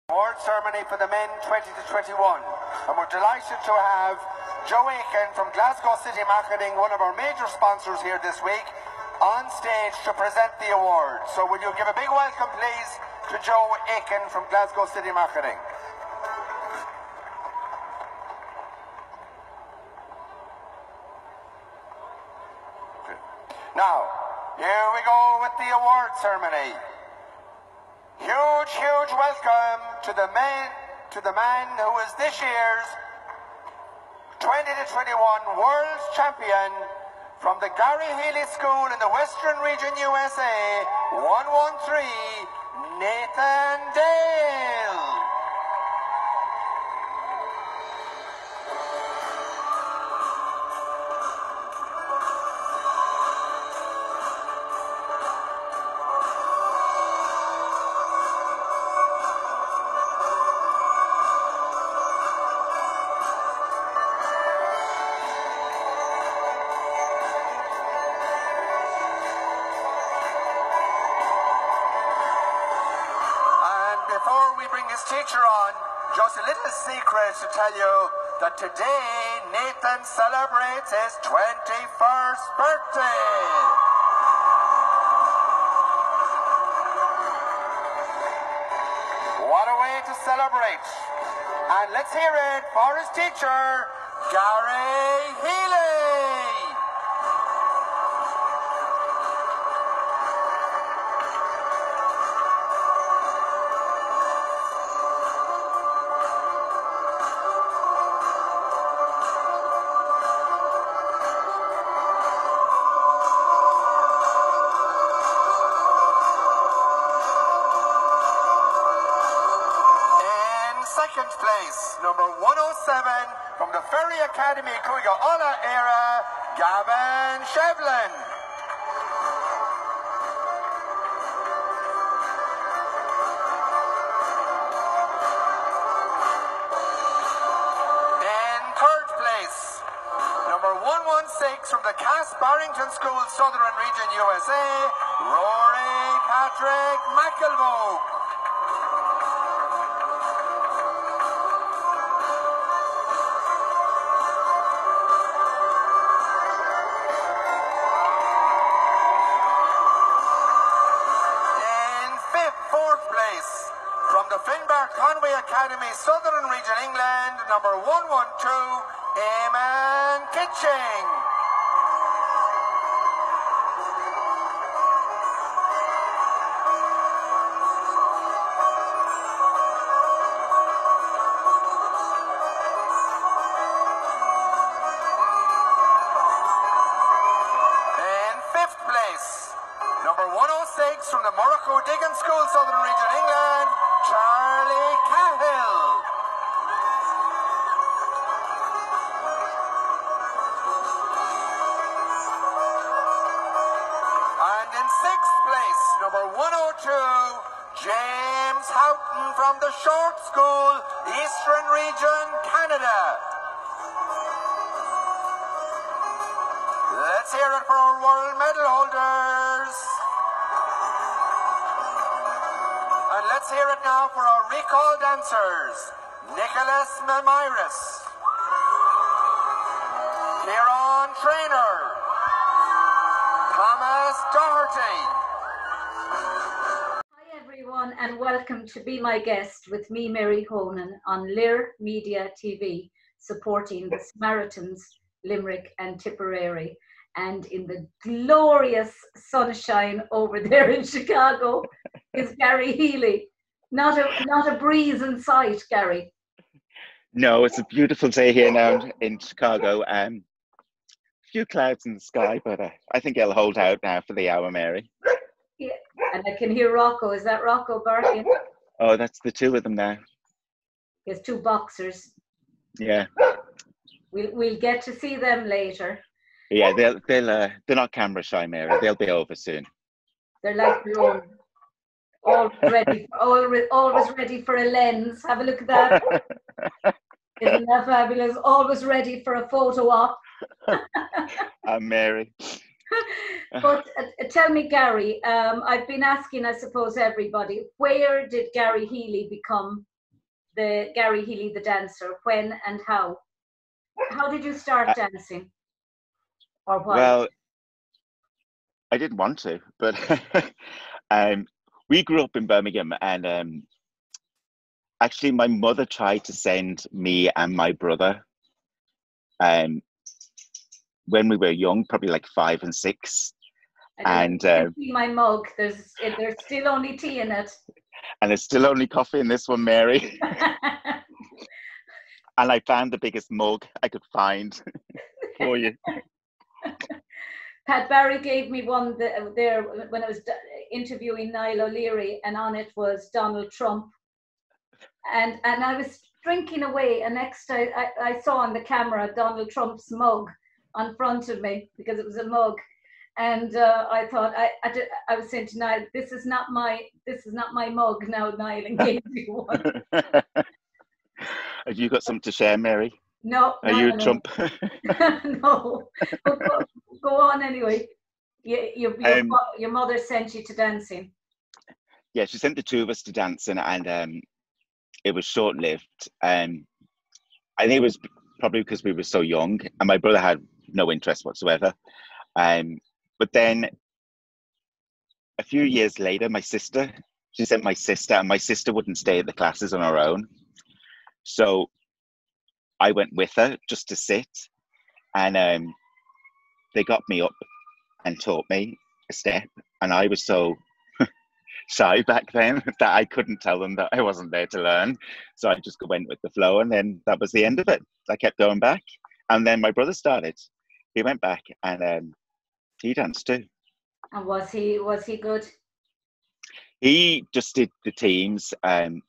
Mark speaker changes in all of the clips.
Speaker 1: Award ceremony for the men 20 to 21, and we're delighted to have Joe Aiken from Glasgow City Marketing, one of our major sponsors here this week, on stage to present the award. So will you give a big welcome please to Joe Aiken from Glasgow City Marketing. Now, here we go with the award ceremony. Huge welcome to the man who is this year's 20 to 21 World Champion from the Gary Healy School in the Western Region, USA, 113, Nathan Dale. Before we bring his teacher on, just a little secret to tell you that today Nathan celebrates his 21st birthday. What a way to celebrate. And let's hear it for his teacher, Gary Healy. Second place, number 107 from the Ferry Academy, Cuiga Ola era, Gavin Shevlin. In third place, number 116 from the Cass Barrington School, Southern Region, USA, Rory Patrick McElvogue. From the Finbar Conway Academy, Southern Region, England, number 112, Eamon Kitching. In fifth place, number 106 from the Morocco Diggin School, Southern Region, England, Charlie Cahill. And in sixth place, number 102, James Houghton from the Short School, Eastern Region, Canada. Let's hear it for our world medal holders. And let's hear it now for our recall dancers. Nicholas Mamiris, Kieran Trainer, Thomas Doherty.
Speaker 2: Hi everyone and welcome to Be My Guest with me, Mary Honan, on Lir Media TV, supporting the Samaritans, Limerick and Tipperary. And in the glorious sunshine over there in Chicago is Gary Healy. Not a breeze in sight, Gary.
Speaker 3: No, it's a beautiful day here now in Chicago. A few clouds in the sky, but I think it'll hold out now for the hour, Mary.
Speaker 2: Yeah, and I can hear Rocco. Is that Rocco barking?
Speaker 3: Oh, that's the two of them now.
Speaker 2: There's two boxers.
Speaker 3: Yeah.
Speaker 2: We'll get to see them later.
Speaker 3: Yeah, they're not camera shy, Mary. They'll be over soon.
Speaker 2: They're like their own. Always ready for a lens. Have a look at that. Isn't that fabulous? Always ready for a photo op.
Speaker 3: I'm Mary.
Speaker 2: But tell me, Gary, I've been asking, I suppose, everybody, where did Gary Healy become the Gary Healy the dancer? When and how? How did you start dancing? Or why?
Speaker 3: Well, I didn't want to, but we grew up in Birmingham, and actually my mother tried to send me and my brother when we were young, probably like 5 and 6. And
Speaker 2: you can see my mug. There's still only tea in it.
Speaker 3: And there's still only coffee in this one, Mary. And I found the biggest mug I could find for you.
Speaker 2: Pat Barry gave me one there when I was interviewing Niall O'Leary, and on it was Donald Trump. And I was drinking away, and next I saw on the camera Donald Trump's mug on front of me, because it was a mug. And I thought, I was saying to Niall, this is not my mug now, Niall, and gave me one.
Speaker 3: Have you got something to share, Mary?
Speaker 2: No.
Speaker 3: Are you a Trump?
Speaker 2: No. Go on anyway. Your mother sent you to dancing.
Speaker 3: Yeah, she sent the two of us to dancing, and it was short-lived. I think it was probably because we were so young, and my brother had no interest whatsoever. But then a few years later, she sent my sister, and my sister wouldn't stay at the classes on her own. So I went with her just to sit, and they got me up and taught me a step. And I was so shy back then that I couldn't tell them that I wasn't there to learn. So I just went with the flow, and then that was the end of it. I kept going back. And then my brother started. He went back, and he danced too.
Speaker 2: And was he good?
Speaker 3: He just did the teams.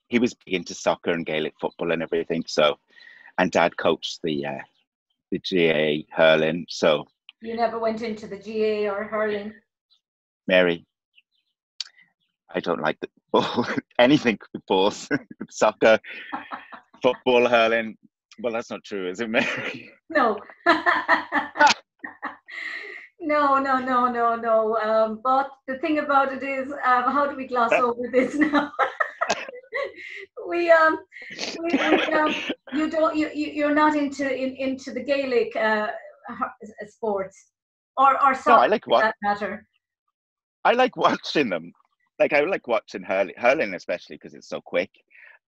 Speaker 3: He was big into soccer and Gaelic football and everything. So, and Dad coached the GA hurling. So
Speaker 2: you never went into the GA or hurling?
Speaker 3: Mary, I don't like the ball. Anything with balls, soccer, football, hurling. Well, that's not true, is it, Mary?
Speaker 2: No. No. But the thing about it is, how do we gloss over this now? You're not into the Gaelic sports or soccer,
Speaker 3: no, I like
Speaker 2: for that matter.
Speaker 3: I like watching them. Like I like watching hurling, especially because it's so quick.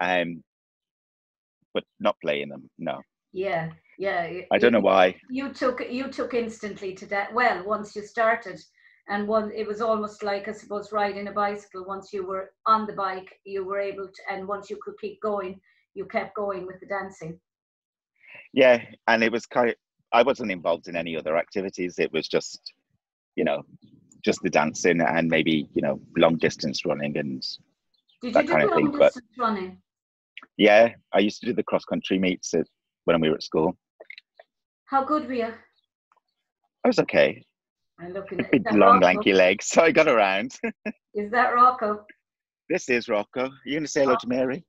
Speaker 3: But not playing them. No.
Speaker 2: Yeah.
Speaker 3: I don't know why.
Speaker 2: You took instantly to that. Well, once you started, and it was almost like, I suppose, riding a bicycle. Once you were on the bike, you were able to, and once you could keep going, you kept going with the dancing. Yeah,
Speaker 3: and it was I wasn't involved in any other activities. It was just, just the dancing and maybe, long distance running and that kind of thing.
Speaker 2: Did you do long distance running?
Speaker 3: Yeah, I used to do the cross country meets when we were at school.
Speaker 2: How good were you?
Speaker 3: I was okay.
Speaker 2: I'm looking at
Speaker 3: big, long, lanky legs, so I got around.
Speaker 2: Is that Rocco?
Speaker 3: This is Rocco. Are you going to say hello to Mary?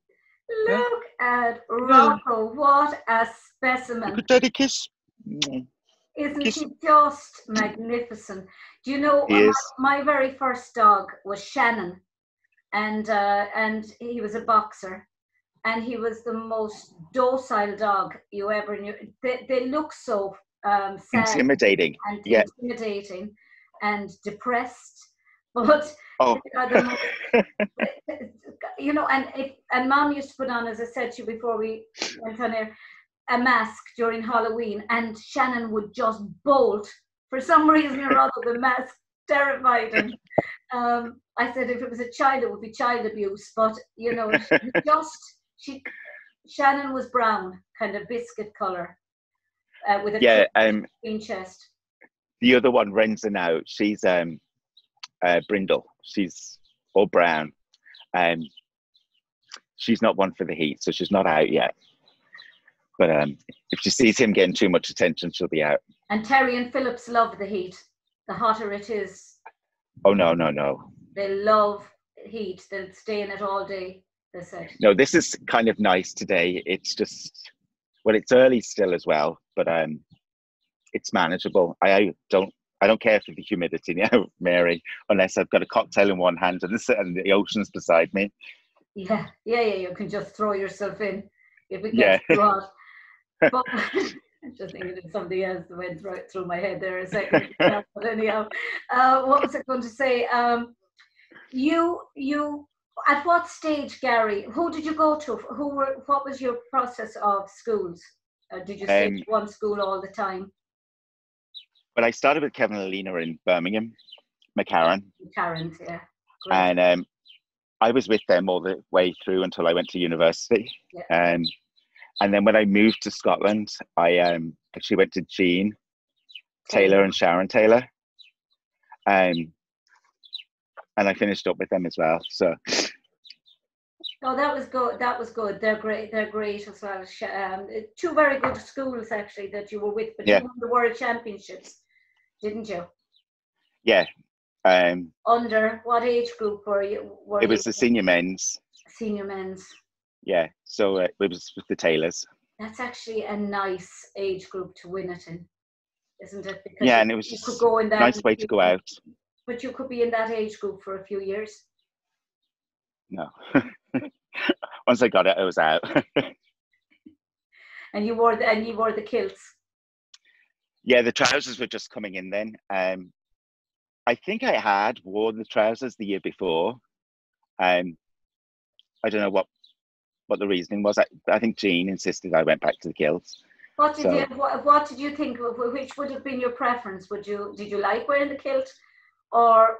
Speaker 2: Look at Rocco. What a specimen.
Speaker 3: Good daddy kiss.
Speaker 2: Isn't he just magnificent? Do you know, my very first dog was Shannon, and he was a boxer. And he was the most docile dog you ever knew. They look so sad,
Speaker 3: intimidating,
Speaker 2: and intimidating, and depressed. But and Mom used to put on, as I said to you before we went on air, a mask during Halloween, and Shannon would just bolt for some reason or other. The mask terrified him. I said if it was a child, it would be child abuse. But Shannon was brown, kind of biscuit color, with a clean chest.
Speaker 3: The other one, Renza now, she's brindle. She's all brown. She's not one for the heat, so she's not out yet. But if she sees him getting too much attention, she'll be out.
Speaker 2: And Terry and Phillips love the heat. The hotter it is.
Speaker 3: Oh no.
Speaker 2: They love heat. They'll stay in it all day.
Speaker 3: No, this is kind of nice today. It's just, it's early still as well, but it's manageable. I don't care for the humidity now, Mary, unless I've got a cocktail in one hand and the ocean's beside me.
Speaker 2: Yeah, you can just throw yourself in if it
Speaker 3: Yeah.
Speaker 2: gets too hot. But I'm just thinking of something else that went right through my head there a second. But anyhow, what was I going to say? You at what stage, Gary? Who did you go to? What was your process of schools? Did you stay at one school all the time?
Speaker 3: But I started with Kevin and Alina in Birmingham, McCarran.
Speaker 2: McCarran's, yeah. Great.
Speaker 3: And I was with them all the way through until I went to university.
Speaker 2: Yeah.
Speaker 3: And then when I moved to Scotland, I actually went to Jean Taylor and Sharon Taylor. And I finished up with them as well. So.
Speaker 2: Oh, that was good. That was good. They're great. They're great as well. Two very good schools actually that you were with. But you won the World Championships, didn't you?
Speaker 3: Yeah.
Speaker 2: Under what age group were you?
Speaker 3: It was the senior men's.
Speaker 2: Senior men's.
Speaker 3: Yeah. So it was with the Taylors.
Speaker 2: That's actually a nice age group to win it in, isn't it? Because
Speaker 3: yeah, and it was just
Speaker 2: could go in that
Speaker 3: nice way to go out.
Speaker 2: But you could be in that age group for a few years.
Speaker 3: No. Once I got it, I was out.
Speaker 2: And you wore the kilts. Yeah,
Speaker 3: the trousers were just coming in then. I think I had worn the trousers the year before. I don't know what the reasoning was. I think Jean insisted I went back to the kilts.
Speaker 2: What did you think? Which would have been your preference? Did you like wearing the kilt, or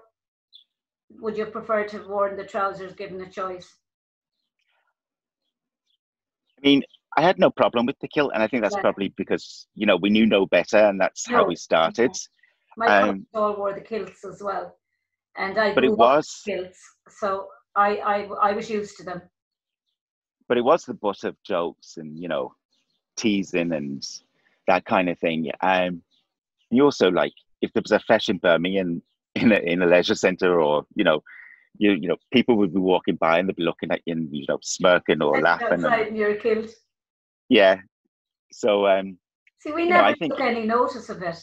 Speaker 2: would you prefer to have worn the trousers given a choice?
Speaker 3: I mean, I had no problem with the kilt, and I think that's probably because we knew no better, and that's how we started.
Speaker 2: My cousins all wore the kilts as well, and I grew up with kilts, so I was used to them.
Speaker 3: But it was the butt of jokes and teasing and that kind of thing. You also, like, if there was a fesh in Birmingham in a leisure centre, or people would be walking by and they'd be looking at you and smirking or laughing.
Speaker 2: Outside in your kilt.
Speaker 3: Yeah. So
Speaker 2: see, we never took any notice of it.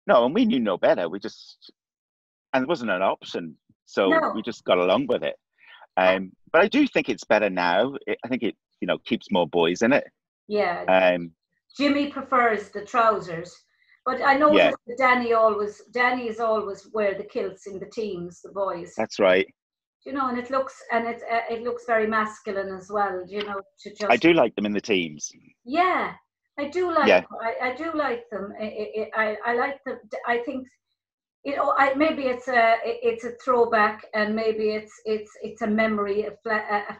Speaker 3: No, and we knew no better. And it wasn't an option, so we just got along with it. But I do think it's better now. I think it keeps more boys in it.
Speaker 2: Yeah. Jimmy prefers the trousers, but I noticed that Danny is always wear the kilts in the teams, the boys.
Speaker 3: That's right.
Speaker 2: And it looks very masculine as well.
Speaker 3: I do like them in the teams.
Speaker 2: Yeah, I do like. Yeah. I do like them. I like them. I think. Maybe it's a throwback, and maybe it's a memory, a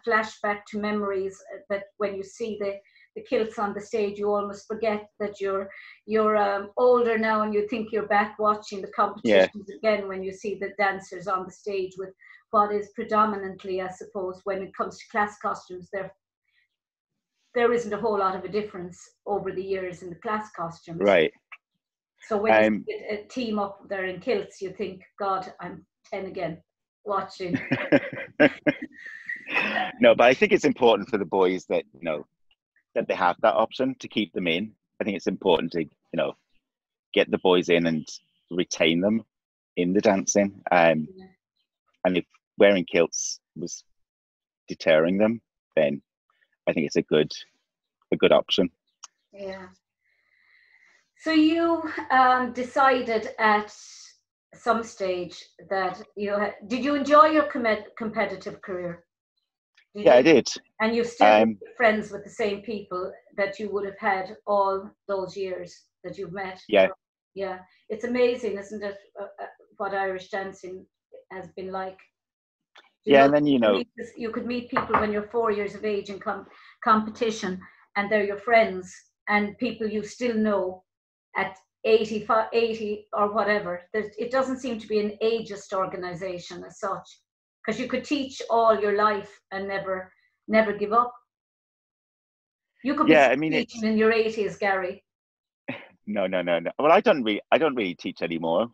Speaker 2: flashback to memories that when you see the kilts on the stage, you almost forget that you're older now, and you think you're back watching the competitions again when you see the dancers on the stage with what is predominantly, I suppose, when it comes to class costumes, there isn't a whole lot of a difference over the years in the class costumes.
Speaker 3: Right.
Speaker 2: So when you get a team up there in kilts, you think, God, I'm 10 again, watching.
Speaker 3: No, but I think it's important for the boys that, that they have that option to keep them in. I think it's important to, get the boys in and retain them in the dancing. And if wearing kilts was deterring them, then I think it's a good option.
Speaker 2: Yeah. So you decided at some stage that did you enjoy your competitive career?
Speaker 3: I did.
Speaker 2: And you've still friends with the same people that you would have had all those years that you've met.
Speaker 3: Yeah.
Speaker 2: Yeah. It's amazing, isn't it, what Irish dancing has been like?
Speaker 3: And then,
Speaker 2: you could meet people when you're 4 years of age in competition, and they're your friends and people you still know at 80 or whatever. It doesn't seem to be an ageist organization as such, because you could teach all your life and never give up. You could be teaching in your 80s, Gary.
Speaker 3: No. Well, I don't really teach anymore.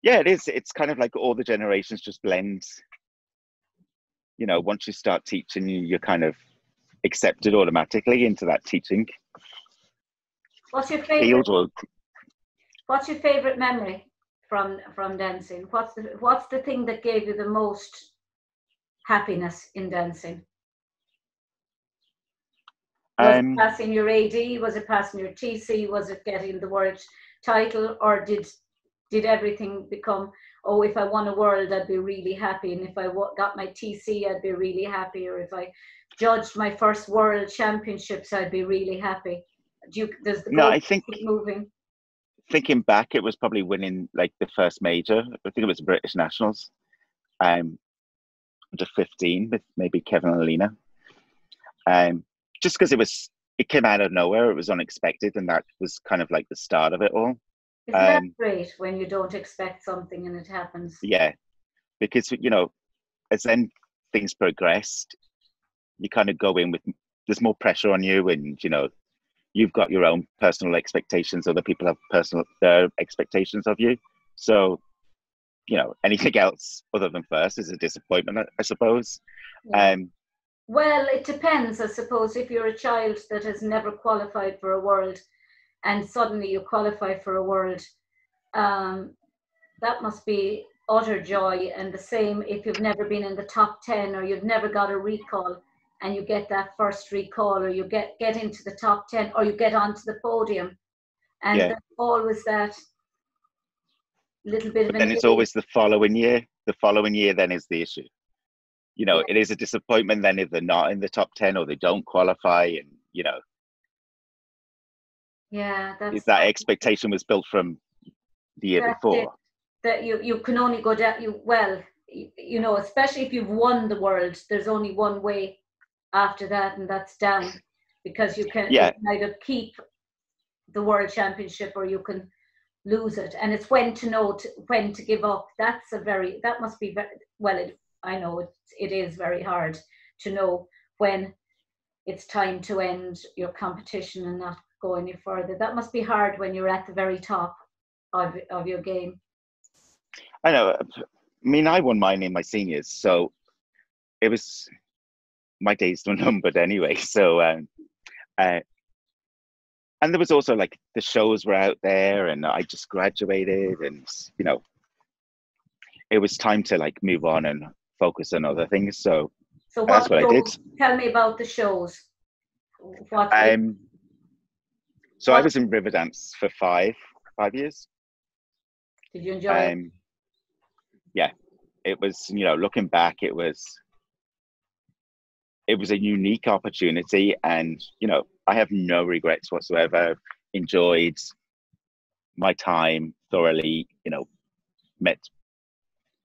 Speaker 3: It is. It's kind of like all the generations just blend. Once you start teaching, you're kind of accepted automatically into that teaching.
Speaker 2: What's your favorite? What's your favorite memory from dancing? What's the thing that gave you the most happiness in dancing? Was it passing your AD? Was it passing your TC? Was it getting the world title? Or did everything become, oh, if I won a world, I'd be really happy, and if I got my TC, I'd be really happy, or if I judged my first world championships, I'd be really happy? Does the goal keep moving?
Speaker 3: Thinking back, it was probably winning like the first major. I think it was British Nationals, under 15 with maybe Kevin and Alina. Just because it came out of nowhere, it was unexpected, and that was kind of like the start of it all.
Speaker 2: Isn't that great when you don't expect something and it happens?
Speaker 3: Yeah, because, you know, as then things progressed, you kind of go in with, there's more pressure on you, and, you know, you've got your own personal expectations, other people have their expectations of you. So, you know, anything else other than first is a disappointment, I suppose.
Speaker 2: Yeah. Well, it depends, I suppose. If you're a child that has never qualified for a world and suddenly you qualify for a world, that must be utter joy. And the same if you've never been in the top 10, or you've never got a recall, and you get that first recall, or you get into the top 10, or you get onto the podium. And there's always that little bit of an...
Speaker 3: Then it's always the following year. The following year then is the issue. You know, it is a disappointment then if they're not in the top 10 or they don't qualify, and, you know.
Speaker 2: Yeah,
Speaker 3: that's... That expectation was built from the year before.
Speaker 2: That you can only go down, you know, especially if you've won the world, there's only one way after that, and that's down, because you can either keep the world championship or you can lose it. And it's when to know when to give up. That must be very, I know it is very hard to know when it's time to end your competition and not go any further. That must be hard when you're at the very top of your game.
Speaker 3: I know. I mean, I won mine in my seniors, so it was, my days were numbered anyway. So, and there was also like the shows were out there, and I just graduated, and, you know, it was time to like move on and focus on other things. So that's what I did.
Speaker 2: Tell me about the shows.
Speaker 3: So I was in Riverdance for five years.
Speaker 2: Did you enjoy it?
Speaker 3: Yeah, it was, you know, looking back, it was a unique opportunity, and, you know, I have no regrets whatsoever. Enjoyed my time thoroughly, you know, met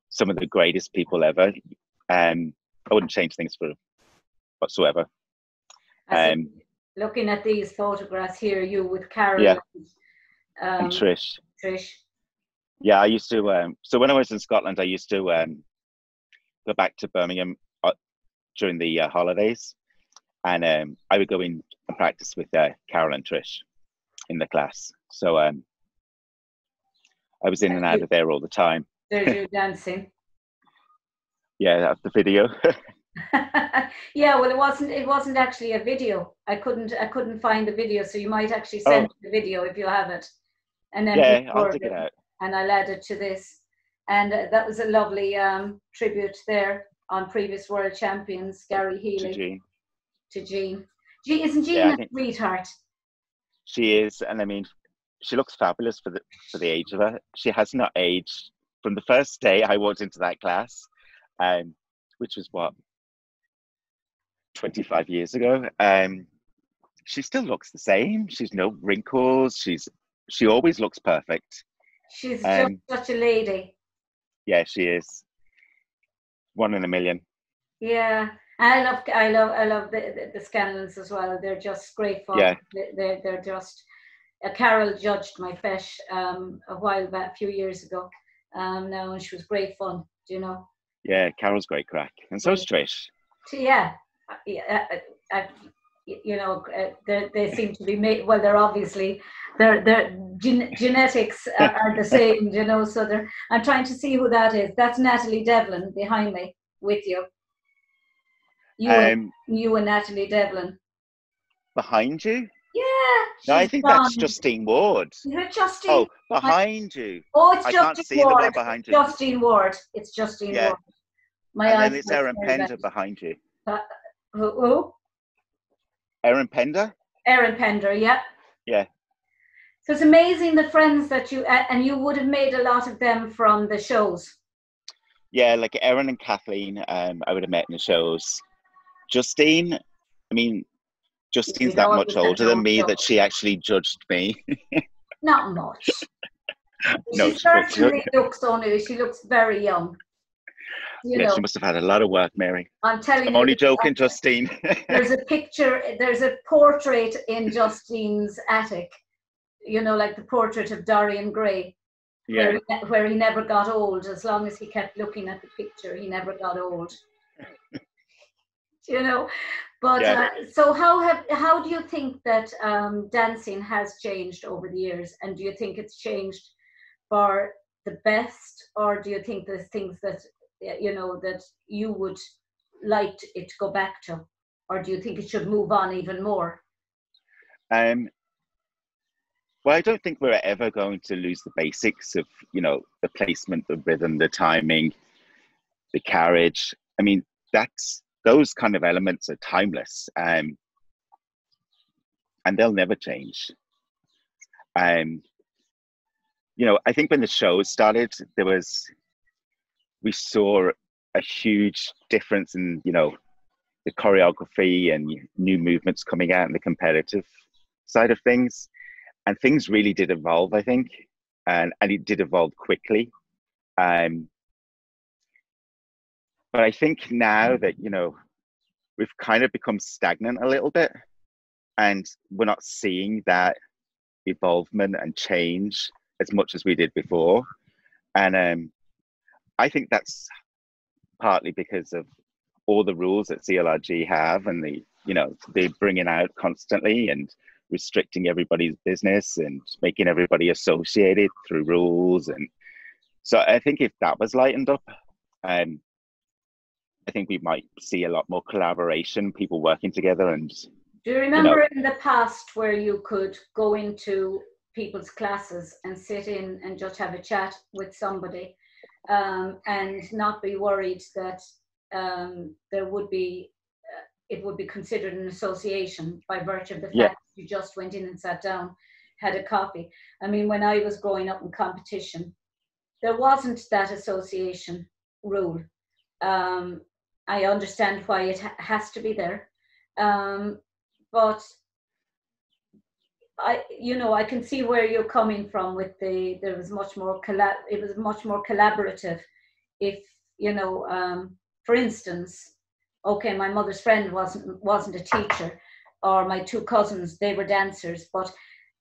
Speaker 3: some of the greatest people ever. I wouldn't change things for whatsoever.
Speaker 2: Looking at these photographs here, you with Carol
Speaker 3: and Trish.
Speaker 2: Trish.
Speaker 3: Yeah, I used to, so when I was in Scotland, I used to go back to Birmingham during the holidays, and I would go in and practice with Carol and Trish in the class. So I was in and out of there all the time.
Speaker 2: There's you dancing.
Speaker 3: Yeah, that's the video.
Speaker 2: Yeah, well, it wasn't actually a video. I couldn't find the video, so you might actually send the video if you have it, and then
Speaker 3: I'll dig it out.
Speaker 2: And I'll add it to this. And that was a lovely tribute there on previous world champions, Gary Healy. To Jean. Isn't Jean a sweetheart?
Speaker 3: She is, and I mean, she looks fabulous for the age of her. She has not aged from the first day I walked into that class, which was what, 25 years ago. She still looks the same. She's no wrinkles. She always looks perfect.
Speaker 2: She's just such a lady.
Speaker 3: Yeah, she is. One in a million.
Speaker 2: Yeah, I love the Scanlons as well. They're just great fun.
Speaker 3: Yeah.
Speaker 2: They're just. Carol judged my fesh a while back, a few years ago. Now, and she was great fun. Do you know?
Speaker 3: Yeah, Carol's great crack, and so's Trish.
Speaker 2: Yeah, you know, they seem to be made. Well, they're obviously their genetics are the same, you know. So I'm trying to see who that is. That's Natalie Devlin behind me with you. You and Natalie Devlin.
Speaker 3: Behind you?
Speaker 2: Yeah.
Speaker 3: No, I think that's Justine Ward.
Speaker 2: Is it Justine?
Speaker 3: Oh, behind you.
Speaker 2: Oh, it's
Speaker 3: I
Speaker 2: Justine
Speaker 3: can't see
Speaker 2: Ward.
Speaker 3: the one behind you.
Speaker 2: Justine Ward. It's Justine Ward. My
Speaker 3: And
Speaker 2: eyes
Speaker 3: then it's
Speaker 2: are
Speaker 3: Erin
Speaker 2: very
Speaker 3: Pender
Speaker 2: bad.
Speaker 3: behind you.
Speaker 2: Who?
Speaker 3: Erin Pender?
Speaker 2: Erin Pender, yeah.
Speaker 3: Yeah.
Speaker 2: So it's amazing the friends that you, and you would have made a lot of them from the shows.
Speaker 3: Yeah, like Erin and Kathleen, I would have met in the shows. Justine, I mean, Justine's that much older than me that she actually judged me.
Speaker 2: Not much.
Speaker 3: No,
Speaker 2: She certainly looks only, she looks very young. You know,
Speaker 3: she must have had a lot of work, Mary.
Speaker 2: I'm telling
Speaker 3: I'm
Speaker 2: you.
Speaker 3: only joking, Justine.
Speaker 2: There's a picture, there's a portrait in Justine's attic, you know, like the portrait of Dorian Gray,
Speaker 3: Yeah.
Speaker 2: where he never got old. As long as he kept looking at the picture, he never got old. You know, but
Speaker 3: Yeah.
Speaker 2: so how do you think that dancing has changed over the years, and do you think it's changed for the best, or do you think there's things that you know that you would like it to go back to, or do you think it should move on even more?
Speaker 3: Well, I don't think we're ever going to lose the basics of, you know, the placement, the rhythm, the timing, the carriage. I mean, those kind of elements are timeless, and they'll never change. You know, I think when the show started, we saw a huge difference in, you know, the choreography and new movements coming out and the competitive side of things. And things really did evolve, I think, and it did evolve quickly. But I think now that, you know, we've kind of become stagnant a little bit, and we're not seeing that evolvement and change as much as we did before. And I think that's partly because of all the rules that CLRG have, and they're bringing out constantly and restricting everybody's business and making everybody associated through rules. And so I think if that was lightened up, I think we might see a lot more collaboration, people working together. And
Speaker 2: do you remember in the past where you could go into people's classes and sit in and just have a chat with somebody, and not be worried that it would be considered an association by virtue of the fact that you just went in and sat down, had a coffee? I mean, when I was growing up in competition, there wasn't that association rule. I understand why it has to be there, but I can see where you're coming from with it was much more collaborative. If, you know, for instance, okay, my mother's friend wasn't a teacher, or my two cousins, they were dancers, but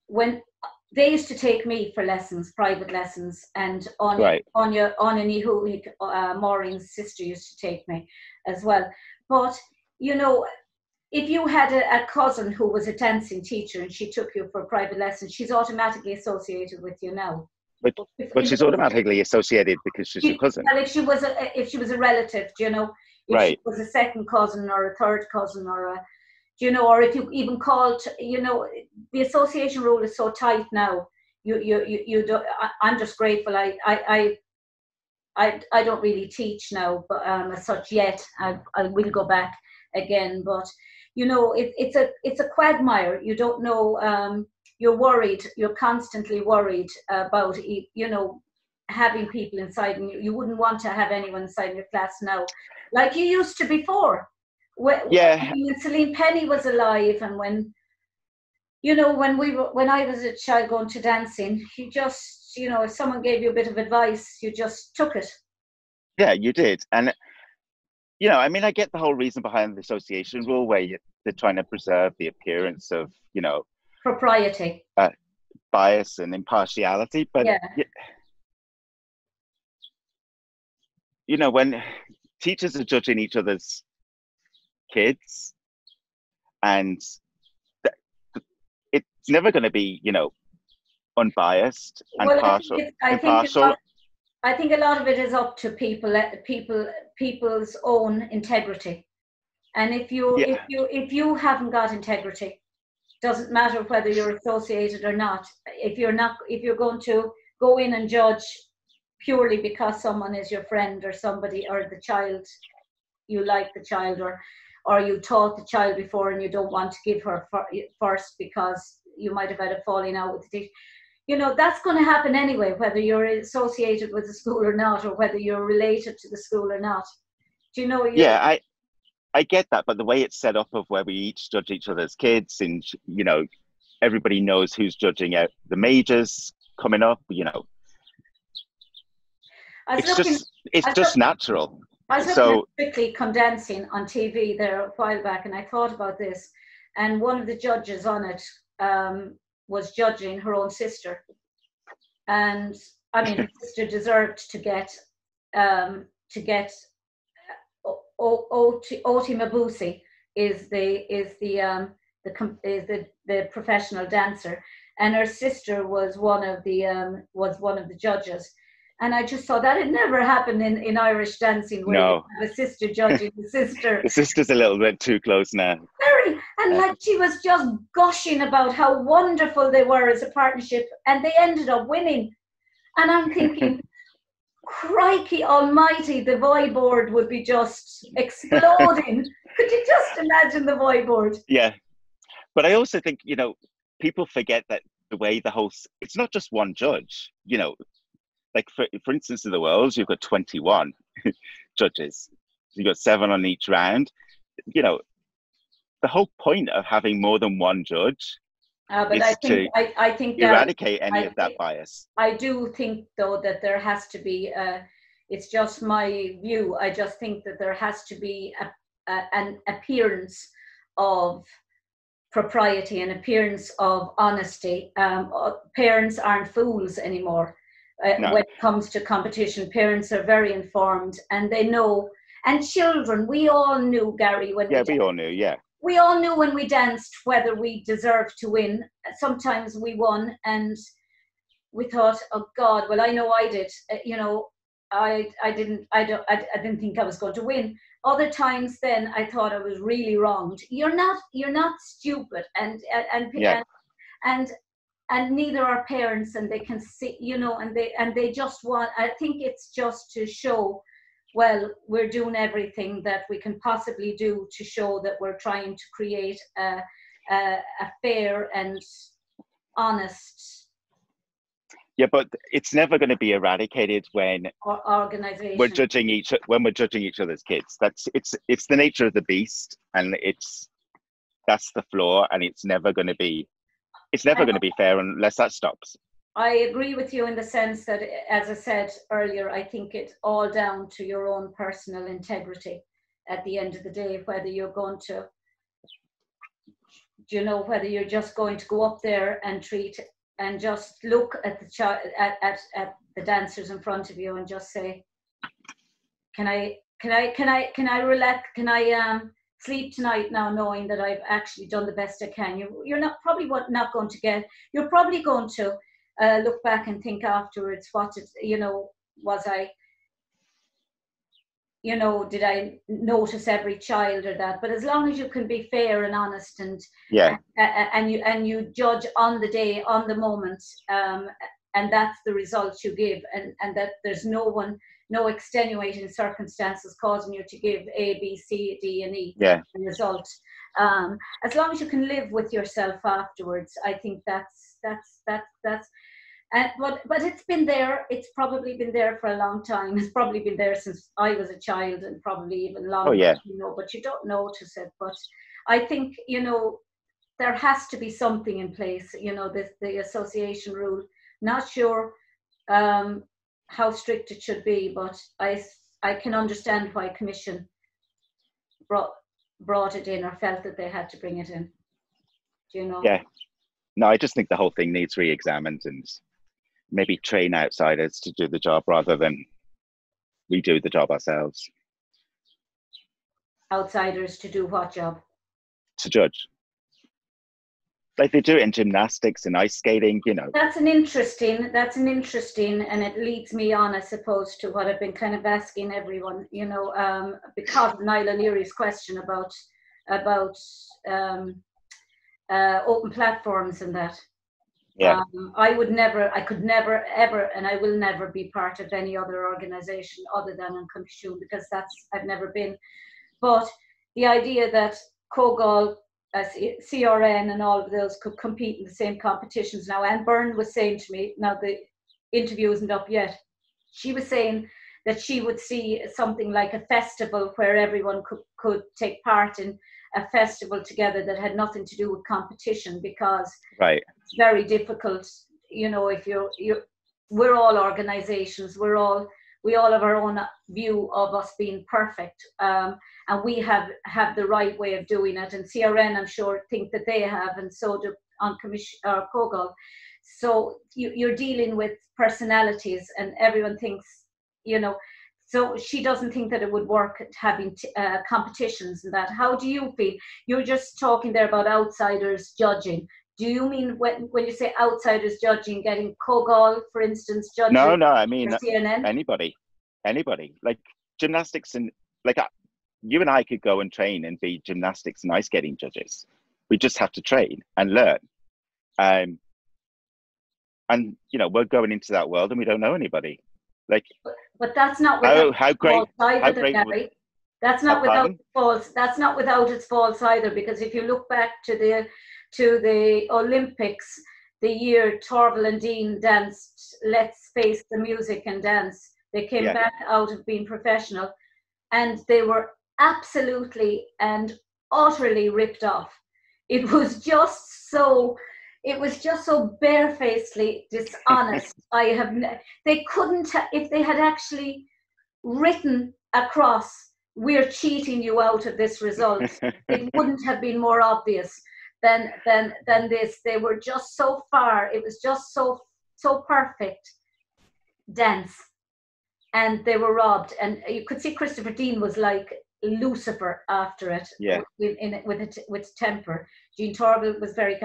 Speaker 2: when they used to take me for lessons, private lessons, and Anya Nihu, Maureen's sister, used to take me as well. But, you know, if you had a cousin who was a dancing teacher and she took you for private lessons, she's automatically associated with you now.
Speaker 3: But she's automatically associated because she's your cousin.
Speaker 2: Well, if she was a relative, you know, if she was a second cousin or a third cousin, or or if you even called, you know, the association rule is so tight now. You don't. I'm just grateful. I don't really teach now, but as such yet. I will go back again, but you know, it's a quagmire. You don't know. You're worried. You're constantly worried about, you know, having people inside, and you wouldn't want to have anyone inside your class now, like you used to before. When Celine Penny was alive, and when I was a child going to dancing, you just, you know, if someone gave you a bit of advice, you just took it.
Speaker 3: Yeah, you did. And you know, I mean, I get the whole reason behind the association rule, where they're trying to preserve the appearance of, you know,
Speaker 2: propriety,
Speaker 3: bias and impartiality. But you know, when teachers are judging each other's kids, and it's never going to be, you know, unbiased and impartial.
Speaker 2: I think a lot of it is up to people's own integrity, and if you haven't got integrity, doesn't matter whether you're associated or not. If you're going to go in and judge purely because someone is your friend or somebody, or the child, you like the child, or you taught the child before and you don't want to give her first because you might have had a falling out with the teacher. You know, that's going to happen anyway, whether you're associated with the school or not, or whether you're related to the school or not. Do you know?
Speaker 3: Yeah, I get that, but the way it's set up of where we each judge each other's kids, and, you know, everybody knows who's judging out the majors coming up, you know. It's just natural.
Speaker 2: I was looking at Strictly Come Dancing on TV there a while back, and I thought about this, and one of the judges on it was judging her own sister, and I mean, her sister deserved to get Oti Mabuse is the professional dancer, and her sister was one of the judges. And I just saw that it never happened in Irish dancing, where you have a sister judging the sister.
Speaker 3: The sister's a little bit too close now.
Speaker 2: Very, and like she was just gushing about how wonderful they were as a partnership, and they ended up winning. And I'm thinking, crikey almighty, the voy board would be just exploding. Could you just imagine the voy board?
Speaker 3: Yeah, but I also think, you know, people forget that the way it's not just one judge, you know. Like, for instance, in the Worlds, you've got 21 judges. You've got 7 on each round. You know, the whole point of having more than one judge is I think eradicate any of that bias.
Speaker 2: I do think, though, that there has to be, it's just my view, I just think that there has to be an appearance of propriety, an appearance of honesty. Parents aren't fools anymore. No. When it comes to competition, parents are very informed, and they know. And children, we all knew, Gary, when
Speaker 3: we all knew, yeah.
Speaker 2: We all knew when we danced whether we deserved to win. Sometimes we won, and we thought, "Oh God, well, I know I did. You know, I didn't think I was going to win." Other times, then I thought I was really wronged. You're not stupid, and neither are parents, and they can see, you know, and they just want, I think it's just to show, well, we're doing everything that we can possibly do to show that we're trying to create a fair and honest.
Speaker 3: Yeah, but it's never going to be eradicated when
Speaker 2: organization
Speaker 3: we're judging each other's kids. It's the nature of the beast, and that's the flaw, and it's never going to be fair unless that stops.
Speaker 2: I agree with you in the sense that, as I said earlier, I think it's all down to your own personal integrity at the end of the day, whether you're going to, you know, whether you're just going to go up there and treat and just look at the child, at the dancers in front of you and just say, can I relax? Can I sleep tonight now, knowing that I've actually done the best I can? You're not probably not going to get. You're probably going to look back and think afterwards, was I, you know, did I notice every child or that? But as long as you can be fair and honest, and and you judge on the day, on the moment, and that's the results you give, and that there's no extenuating circumstances causing you to give A, B, C, D, and E result. As long as you can live with yourself afterwards, I think that's. But it's been there. It's probably been there for a long time. It's probably been there since I was a child, and probably even longer.
Speaker 3: Oh, yeah.
Speaker 2: You know, but you don't notice it. But I think, you know, there has to be something in place. You know, the association rule. Not sure how strict it should be, but I can understand why Commission brought it in, or felt that they had to bring it in. Do you know?
Speaker 3: Yeah. No, I just think the whole thing needs re-examined, and maybe train outsiders to do the job rather than we do the job ourselves.
Speaker 2: Outsiders to do what job?
Speaker 3: To judge. Like they do it in gymnastics and ice skating, you know. That's an interesting,
Speaker 2: and it leads me on, I suppose, to what I've been kind of asking everyone, you know, because of Niall O'Leary's question about open platforms and that.
Speaker 3: Yeah.
Speaker 2: I could never, ever, and I will never be part of any other organisation other than an Comisiún, because I've never been. But the idea that Cógáil, CRN and all of those could compete in the same competitions now. Anne Byrne was saying to me, now the interview isn't up yet, she was saying that she would see something like a festival where everyone could take part in a festival together that had nothing to do with competition, because it's very difficult, you know, if we're all organizations, we all have our own view of us being perfect, and we have the right way of doing it, and CRN, I'm sure, think that they have, and so do on Commission or Cógáil. So you're dealing with personalities, and everyone thinks, you know, so she doesn't think that it would work having competitions and that. How do you feel? You're just talking there about outsiders judging. Do you mean when you say outsiders judging, getting Cógáil, for instance, judging?
Speaker 3: No, I mean
Speaker 2: CNN?
Speaker 3: anybody. Like gymnastics, and like you and I could go and train and be gymnastics and ice skating judges. We just have to train and learn. And you know, we're going into that world and we don't know anybody. Like,
Speaker 2: but that's not without
Speaker 3: how great
Speaker 2: Gary. That's not without faults. That's not without its faults either, because if you look back to the Olympics, the year Torval and Dean danced Let's Face the Music and Dance, they came back out of being professional, and they were absolutely and utterly ripped off. It was just so barefacedly dishonest. They couldn't, if they had actually written across, "We're cheating you out of this result," it wouldn't have been more obvious than this. They were just so far, it was just so perfect dance, and they were robbed. And you could see Christopher Dean was like Lucifer after it, with temper. Jean Torval was very.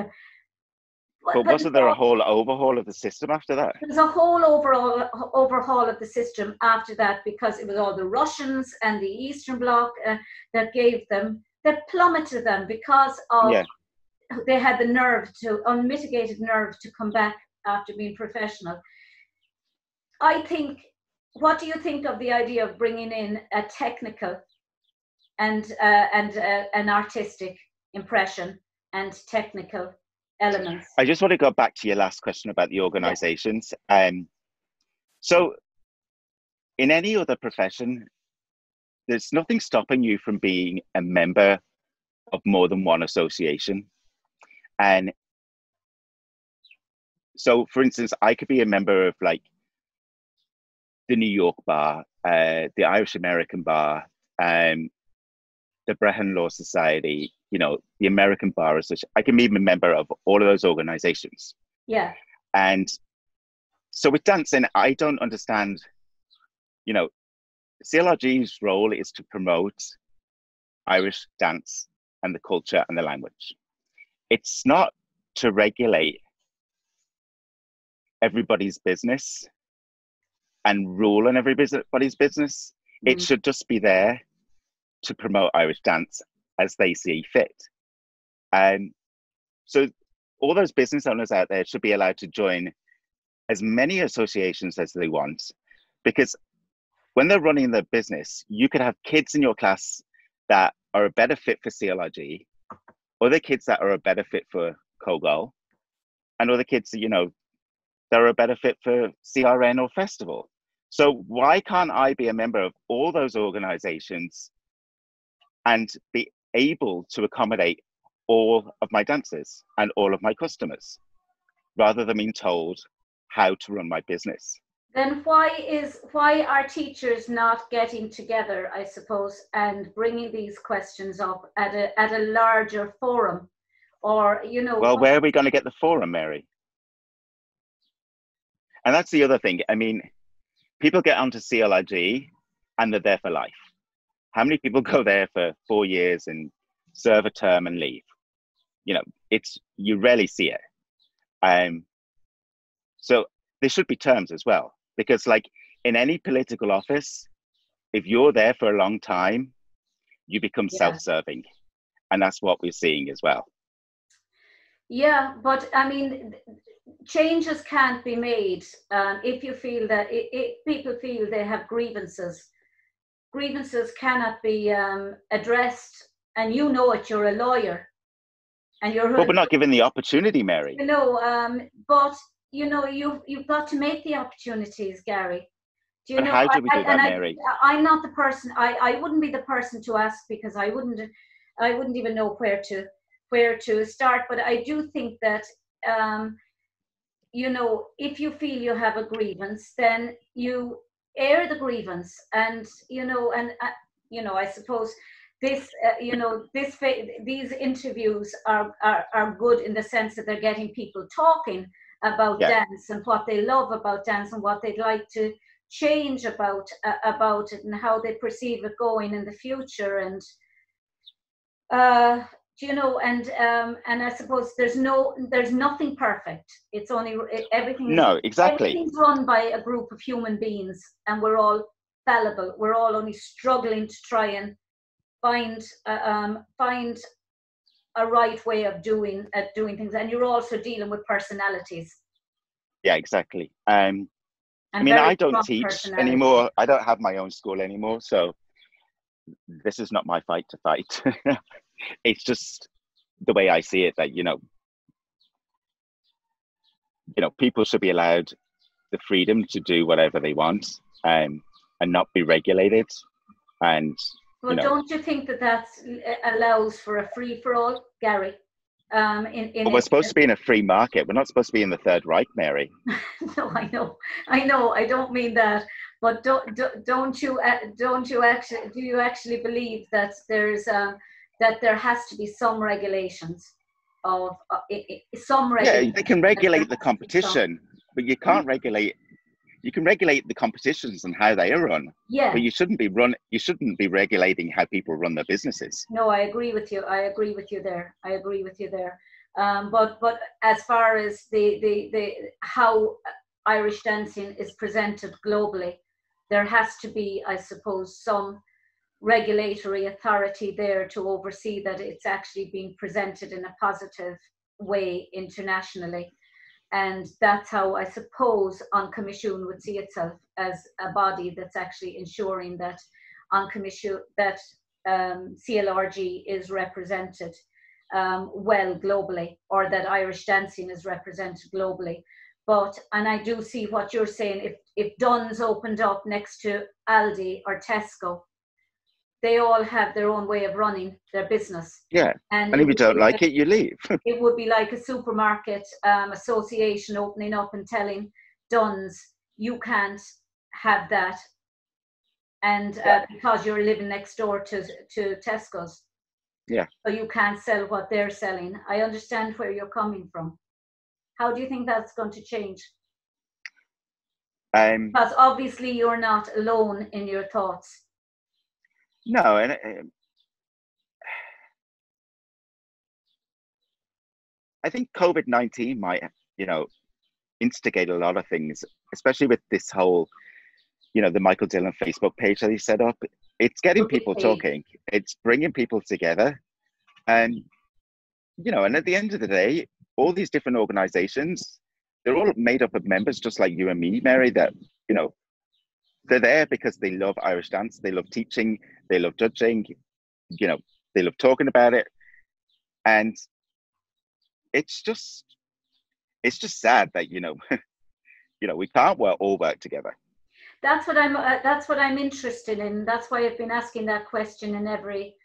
Speaker 3: But wasn't there a whole overhaul of the system after that?
Speaker 2: There was a whole overhaul of the system after that, because it was all the Russians and the Eastern Bloc that plummeted them, because of they had the unmitigated nerve to come back after being professional. I think, what do you think of the idea of bringing in a technical and an artistic impression and technical elements?
Speaker 3: I just want to go back to your last question about the organizations. So in any other profession, there's nothing stopping you from being a member of more than one association. And so, for instance, I could be a member of like the New York Bar, the Irish American Bar, the Brehon Law Society, you know, the American Bar Association. I can be a member of all of those organizations.
Speaker 2: Yeah.
Speaker 3: And so with dancing, I don't understand, you know, CLRG's role is to promote Irish dance and the culture and the language. It's not to regulate everybody's business and rule on everybody's business. It should just be there to promote Irish dance as they see fit. And so all those business owners out there should be allowed to join as many associations as they want, because when they're running their business, you could have kids in your class that are a better fit for CLRG, other kids that are a better fit for Cógáil, and other kids, you know, that are a better fit for CRN or festival. So why can't I be a member of all those organizations and be able to accommodate all of my dancers and all of my customers, rather than being told how to run my business?
Speaker 2: Then why are teachers not getting together, I suppose, and bringing these questions up at a larger forum, or, you know?
Speaker 3: Well, where are we going to get the forum, Mary? And that's the other thing. I mean, people get onto CLRG and they're there for life. How many people go there for 4 years and serve a term and leave? You know, you rarely see it. So there should be terms as well, because like in any political office, if you're there for a long time, you become self-serving. And that's what we're seeing as well.
Speaker 2: Yeah, but I mean, changes can't be made if you feel that if people feel they have grievances. Grievances cannot be addressed, and you know it. You're a lawyer, and you're.
Speaker 3: But we're not given the opportunity, Mary.
Speaker 2: You know, but you know, you've got to make the opportunities, Gary. Do you know?
Speaker 3: How do we do that, Mary?
Speaker 2: I'm not the person. I wouldn't be the person to ask, because I wouldn't even know where to start. But I do think that you know, if you feel you have a grievance, then you air the grievance, and you know, I suppose this, you know, these interviews are good in the sense that they're getting people talking about dance and what they love about dance and what they'd like to change about it and how they perceive it going in the future. And you know, and I suppose there's nothing perfect. It's only everything.
Speaker 3: No, exactly.
Speaker 2: Everything's run by a group of human beings, and we're all fallible. We're all only struggling to try and find a right way of doing things. And you're also dealing with personalities.
Speaker 3: Yeah, exactly. I mean, I don't teach anymore. I don't have my own school anymore, so this is not my fight to fight. It's just the way I see it, that you know, people should be allowed the freedom to do whatever they want, and not be regulated. And
Speaker 2: well, don't you think that allows for a free for all, Gary?
Speaker 3: Well, we're supposed to be in a free market. We're not supposed to be in the Third Reich, Mary.
Speaker 2: No, I know. I don't mean that. But don't you actually, do you actually believe that there's that there has to be some regulations of some regulations?
Speaker 3: Yeah, they can regulate the competition, but you can't regulate. You can regulate the competitions and how they are run.
Speaker 2: Yeah.
Speaker 3: But you shouldn't be regulating how people run their businesses.
Speaker 2: No, I agree with you. I agree with you there. But as far as the how Irish dancing is presented globally, there has to be, I suppose, some regulatory authority there to oversee that it's actually being presented in a positive way internationally. And that's how, I suppose, An Comisiún would see itself, as a body that's actually ensuring that An Comisiún, that CLRG is represented well globally, or that Irish dancing is represented globally. But, and I do see what you're saying, if Dunn's opened up next to Aldi or Tesco, they all have their own way of running their business.
Speaker 3: Yeah, and if you don't like it, you leave.
Speaker 2: It would be like a supermarket association opening up and telling Dunn's, you can't have that, and because you're living next door to Tesco's.
Speaker 3: Yeah.
Speaker 2: So you can't sell what they're selling. I understand where you're coming from. How do you think that's going to change? Because obviously you're not alone in your thoughts.
Speaker 3: No, and I think COVID-19 might, instigate a lot of things, especially with this whole, the Michael Dillon Facebook page that he set up. It's getting people talking. It's bringing people together, and and at the end of the day, all these different organizations, they're all made up of members just like you and me, Mary, that, they're there because they love Irish dance, they love teaching, they love judging, they love talking about it. And it's just sad that, we can't all work together.
Speaker 2: That's what I'm interested in. That's why I've been asking that question in every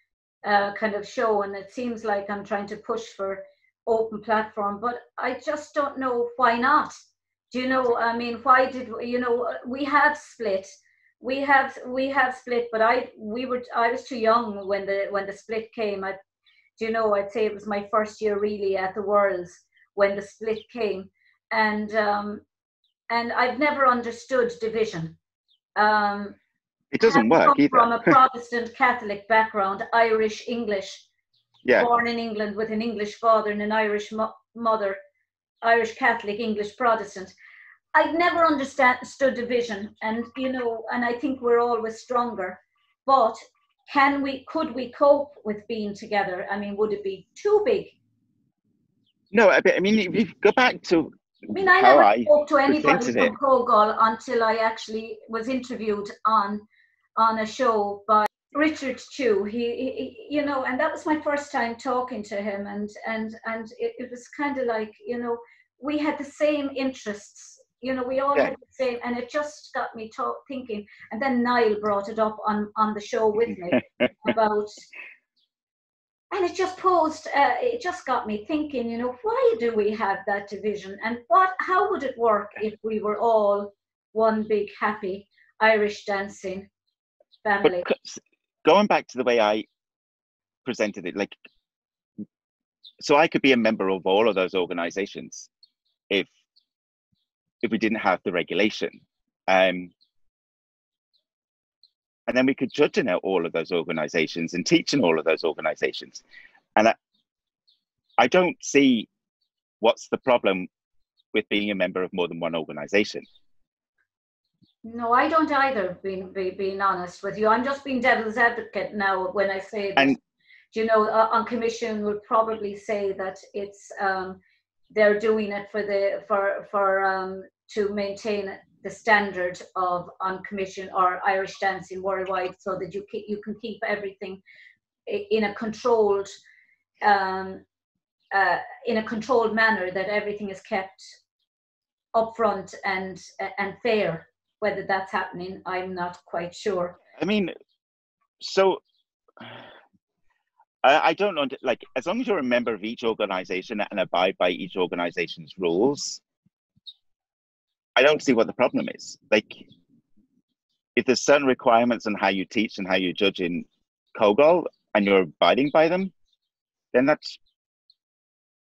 Speaker 2: kind of show. And it seems like I'm trying to push for open platform, but I just don't know why not. Do you know? I mean, why did we have split? We have split, but I was too young when the split came. I'd say it was my first year really at the Worlds when the split came, and I've never understood division.
Speaker 3: It doesn't work either.
Speaker 2: From a Protestant Catholic background, Irish English.
Speaker 3: Yeah.
Speaker 2: Born in England with an English father and an Irish mother, Irish Catholic, English Protestant. I've never understood division, and and I think we're always stronger. But could we cope with being together? I mean, would it be too big?
Speaker 3: No, I mean, if you go back to
Speaker 2: I mean, I
Speaker 3: how
Speaker 2: never
Speaker 3: I
Speaker 2: spoke to anybody
Speaker 3: presented
Speaker 2: from
Speaker 3: it.
Speaker 2: Kogol until I actually was interviewed on a show by Richard Chew. He you know, and that was my first time talking to him, and it was kind of like, you know, we had the same interests. You know, we all
Speaker 3: Yeah.
Speaker 2: had the same, and it just got me thinking. And then Niall brought it up on the show with me about. And it just it just got me thinking, you know, why do we have that division? And how would it work if we were all one big, happy Irish dancing family?
Speaker 3: But going back to the way I presented it, like, so I could be a member of all of those organizations if we didn't have the regulation. And then we could judge in all of those organizations and teach in all of those organizations. And I don't see what's the problem with being a member of more than one organization.
Speaker 2: No, I don't either, being honest with you. I'm just being devil's advocate now when I say that, you know, on commission will probably say that it's, they're doing it to maintain the standard of on commission or Irish dancing worldwide, so that you can keep everything in a controlled manner, that everything is kept upfront and fair. Whether that's happening, I'm not quite sure.
Speaker 3: I mean, so I don't know, like, as long as you're a member of each organization and abide by each organization's rules, I don't see what the problem is. Like, if there's certain requirements on how you teach and how you judge in Kogol and you're abiding by them, then that's,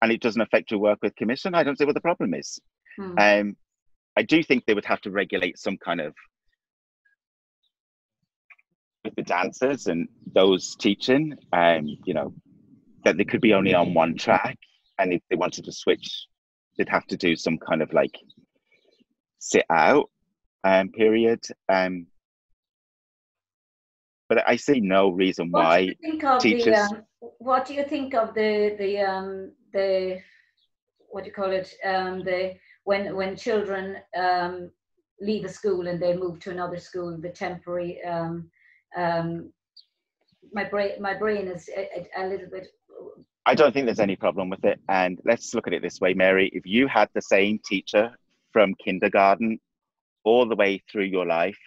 Speaker 3: and it doesn't affect your work with commission, I don't see what the problem is. I do think they would have to regulate some kind of, with the dancers and those teaching, you know, that they could be only on one track, and if they wanted to switch, they'd have to do some kind of like sit out period. But I see no reason why teachers.
Speaker 2: What do you think of the what do you call it? When children leave a school and they move to another school, the temporary. My brain is a little bit.
Speaker 3: I don't think there's any problem with it. And let's look at it this way, Mary. If you had the same teacher from kindergarten all the way through your life,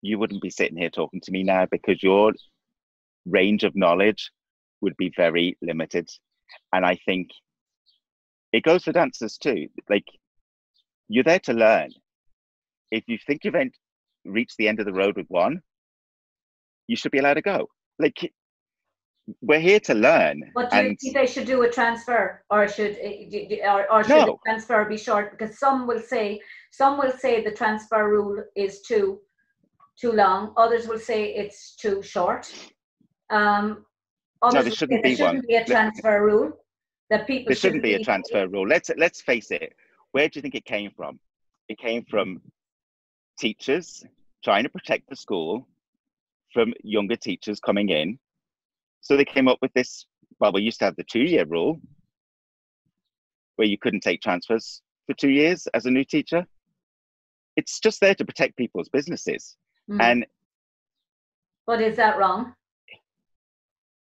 Speaker 3: you wouldn't be sitting here talking to me now, because your range of knowledge would be very limited. And I think it goes for dancers too. Like, you're there to learn. If you think you've reached the end of the road with one, you should be allowed to go. Like, we're here to learn.
Speaker 2: But do you think they should do a transfer, or should
Speaker 3: No.
Speaker 2: the transfer be short? Because some will say the transfer rule is too long. Others will say it's too short. Others
Speaker 3: there shouldn't be one.
Speaker 2: Be a transfer rule. That people
Speaker 3: there shouldn't be a transfer rule. Let's face it. Where do you think it came from? It came from teachers trying to protect the school from younger teachers coming in. So they came up with this. Well, we used to have the 2-year rule, where you couldn't take transfers for 2 years as a new teacher. It's just there to protect people's businesses. And
Speaker 2: but is that wrong?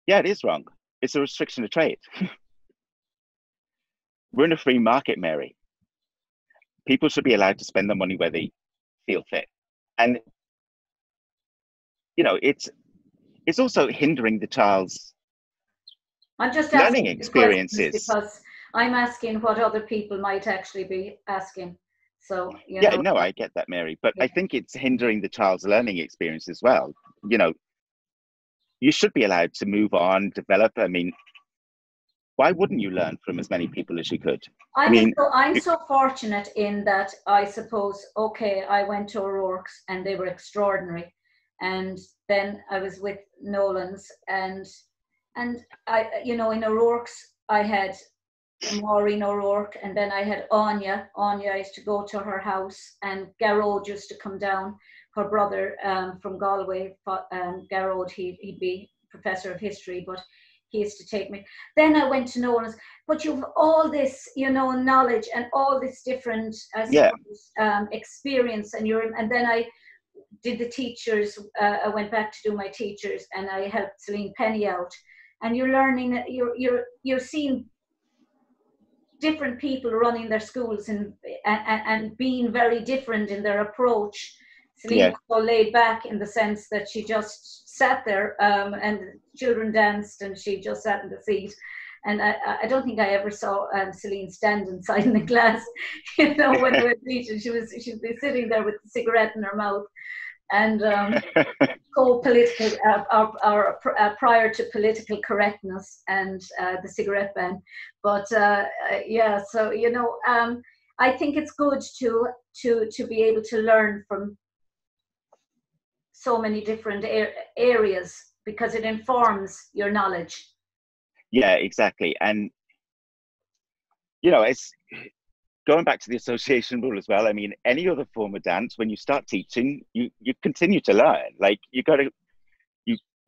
Speaker 3: Yeah, it is wrong. It's a restriction of trade. We're in a free market, Mary. People should be allowed to spend their money where they feel fit. And, you know, it's also hindering the child's learning experiences.
Speaker 2: Because I'm asking what other people might actually be asking. So,
Speaker 3: yeah, no, I get that, Mary. But I think it's hindering the child's learning experience as well. You know, you should be allowed to move on, develop. I mean, why wouldn't you learn from as many people as you could?
Speaker 2: I'm so fortunate in that, I suppose, okay, I went to O'Rourke's and they were extraordinary. And then I was with Nolan's, and I, you know, in O'Rourke's, I had Maureen O'Rourke, and then I had Anya. I used to go to her house, and Garrod used to come down. Her brother from Galway, Garrod, he'd be professor of history, but he used to take me. Then I went to know him, but you've all this, you know, knowledge and all this different, I suppose, experience, and then I did the teachers. I went back to do my teachers, and I helped Celine Penny out. And you're learning, you're seeing different people running their schools and being very different in their approach. Celine was so laid back in the sense that she just sat there, and children danced, and she just sat in the seat. And I don't think I ever saw Celine stand inside in the class, you know, when we were teaching. She'd be sitting there with a cigarette in her mouth, and co-political, prior to political correctness and the cigarette ban. But yeah, so, you know, I think it's good to be able to learn from so many different areas, because it informs your knowledge.
Speaker 3: Yeah, exactly. And, you know, it's going back to the association rule as well. I mean, any other form of dance, when you start teaching, you continue to learn. Like, you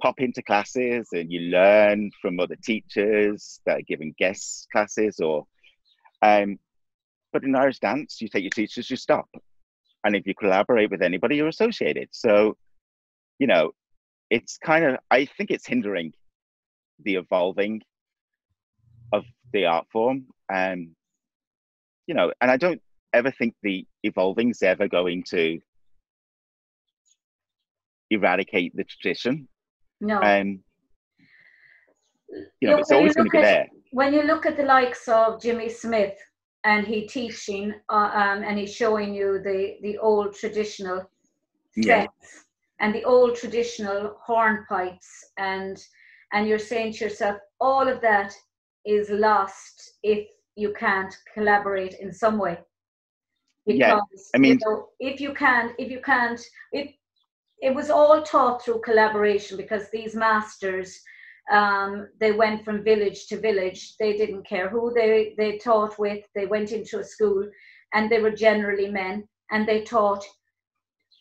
Speaker 3: pop into classes and you learn from other teachers that are giving guest classes, or but in Irish dance, you take your teachers, you stop. And if you collaborate with anybody, you're associated. So, you know, it's kind of, I think it's hindering the evolving of the art form. You know, and I don't ever think the evolving's ever going to eradicate the tradition.
Speaker 2: No.
Speaker 3: You know, it's always going to be there.
Speaker 2: When you look at the likes of Jimmy Smith, and he teaching, and he's showing you the old traditional sets and the old traditional hornpipes, and you're saying to yourself, all of that is lost if you can't collaborate in some way. Because,
Speaker 3: I mean,
Speaker 2: you know, if you can't, it was all taught through collaboration, because these masters, they went from village to village. They didn't care who they taught with. They went into a school, and they were generally men, and they taught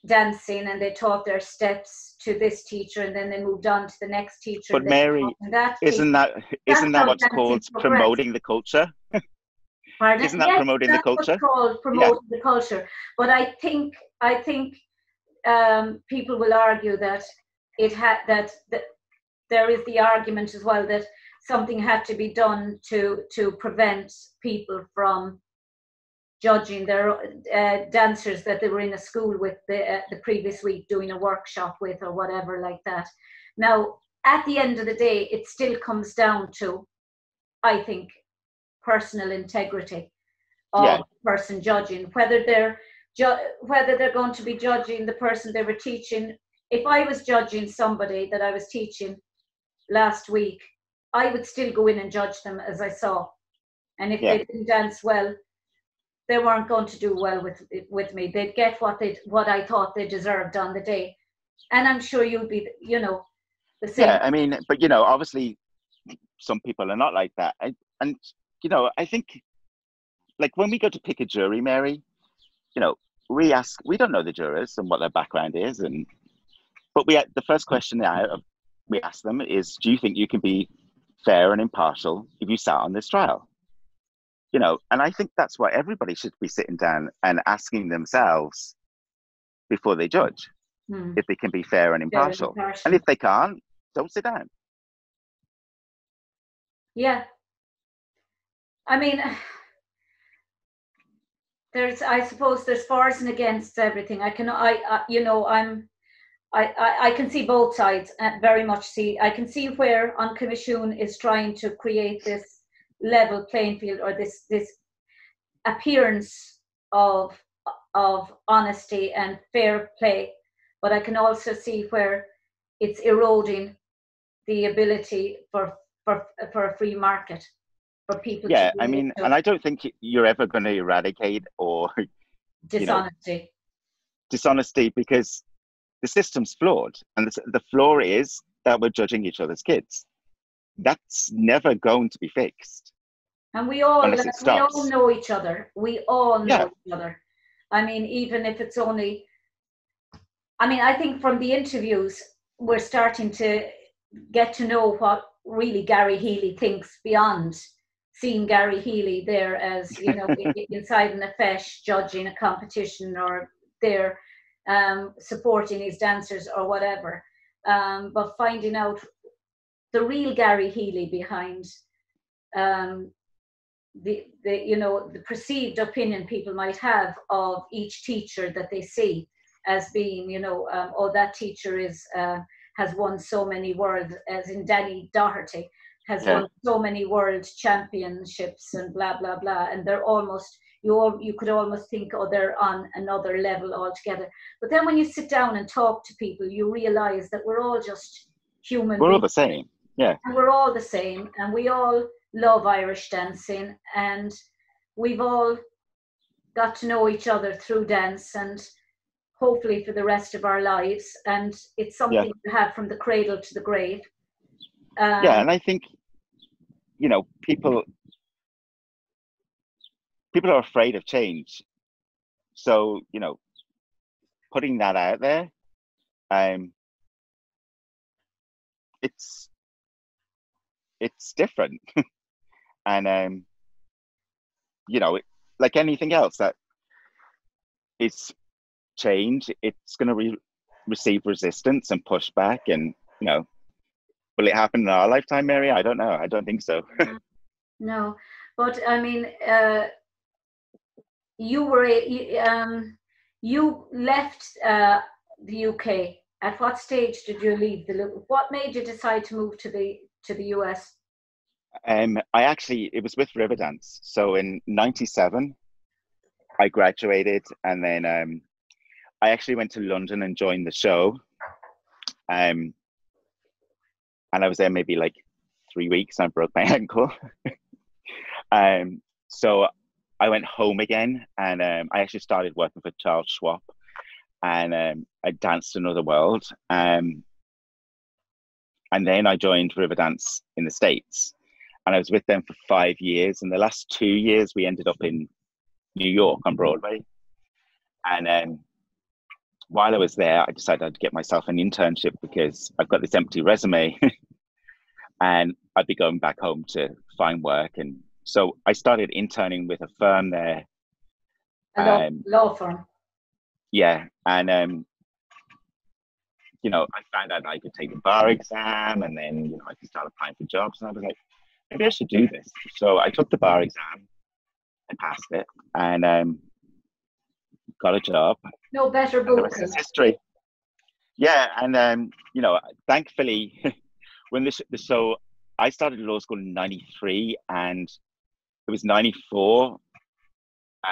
Speaker 2: dancing, and they taught their steps to this teacher, and then they moved on to the next teacher.
Speaker 3: But Mary, isn't that what's called promoting the culture?
Speaker 2: Pardon?
Speaker 3: Isn't that promoting the culture?
Speaker 2: What's called promoting the culture. But I think people will argue that that there is the argument as well that something had to be done to prevent people from judging their dancers that they were in a school with the previous week doing a workshop with, or whatever like that. Now, at the end of the day, it still comes down to, I think, personal integrity of the person judging, whether they're going to be judging the person they were teaching. If I was judging somebody that I was teaching last week, I would still go in and judge them as I saw. And if they didn't dance well, they weren't going to do well with me. They'd get what I thought they deserved on the day. And I'm sure you'll be, you know, the same.
Speaker 3: Yeah, I mean, but, you know, obviously some people are not like that. And, you know, I think, like, when we go to pick a jury, Mary, you know, we don't know the jurors and what their background is. But the first question we ask them is, do you think you can be fair and impartial if you sat on this trial? You know, and I think that's what everybody should be sitting down and asking themselves before they judge, if they can be fair and impartial. And if they can't, don't sit down.
Speaker 2: Yeah. I mean, I suppose there's fors and against everything. I can see both sides, very much see. I can see where An Comisiún is trying to create this level playing field, or this appearance of honesty and fair play, but I can also see where it's eroding the ability for a free market for people.
Speaker 3: Yeah, I mean, and I don't think you're ever going to eradicate or dishonesty, because the system's flawed, and the flaw is that we're judging each other's kids. That's never going to be fixed.
Speaker 2: And we all know each other. We all know each other. I mean, even if it's only, I mean, I think from the interviews, we're starting to get to know what really Gary Healy thinks beyond seeing Gary Healy there as, you know, inside an affesh judging a competition, or there supporting his dancers or whatever, but finding out the real Gary Healy behind the you know, the perceived opinion people might have of each teacher that they see as being, you know, oh, that teacher is has won so many world, as in Danny Doherty has won so many world championships and blah blah blah, and they're almost, you could almost think, oh, they're on another level altogether. But then when you sit down and talk to people, you realize that we're all just human
Speaker 3: We're
Speaker 2: beings.
Speaker 3: all the same. Yeah.
Speaker 2: And we're all the same, and we all love Irish dancing, and we've all got to know each other through dance, and hopefully for the rest of our lives. And it's something to have from the cradle to the grave.
Speaker 3: Yeah, and I think, you know, people are afraid of change. So, you know, putting that out there, it's different. And you know, like anything else that is change, it's going to receive resistance and pushback. And, you know, will it happen in our lifetime, Mary? I don't know. I don't think so.
Speaker 2: No, but I mean, you left the UK. At what stage did you leave? What made you decide to move to the US?
Speaker 3: It was with Riverdance. So in '97, I graduated, and then I actually went to London and joined the show. And I was there maybe like 3 weeks, and I broke my ankle. So I went home again, and I actually started working for Charles Schwab, and I danced Another World. And then I joined Riverdance in the States, and I was with them for 5 years. And the last 2 years, we ended up in New York on Broadway. And while I was there, I decided I'd get myself an internship because I've got this empty resume and I'd be going back home to find work. And so I started interning with a firm there.
Speaker 2: A law firm.
Speaker 3: Yeah. And, you know, I found out I could take the bar exam, and then, you know, I could start applying for jobs. And I was like, maybe I should do this. So I took the bar exam, I passed it, and got a job.
Speaker 2: No better book.
Speaker 3: The rest is history. Yeah, and you know, thankfully, when so I started law school in '93, and it was '94.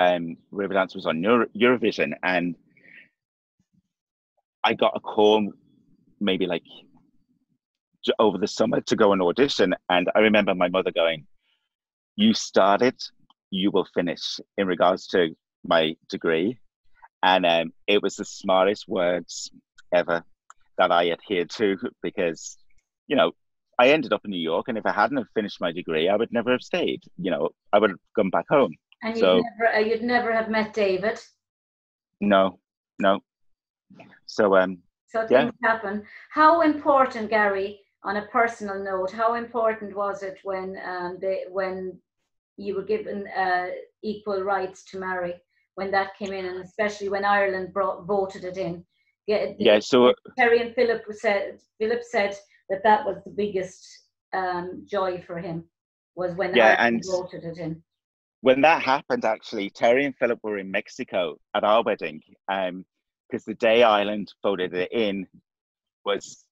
Speaker 3: Riverdance was on Eurovision, and I got a call maybe like over the summer to go and audition. And I remember my mother going, "You started, you will finish," in regards to my degree. And it was the smartest words ever that I adhered to, because, you know, I ended up in New York, and if I hadn't have finished my degree, I would never have stayed. You know, I would have come back home.
Speaker 2: And
Speaker 3: so
Speaker 2: you'd never have met David.
Speaker 3: No. So
Speaker 2: things happen. How important, Gary, on a personal note, how important was it when you were given equal rights to marry, when that came in, and especially when Ireland voted it in?
Speaker 3: So
Speaker 2: Terry and Philip said that was the biggest joy for him, was when Ireland voted it in.
Speaker 3: When that happened, actually, Terry and Philip were in Mexico at our wedding, because the day Ireland voted it in was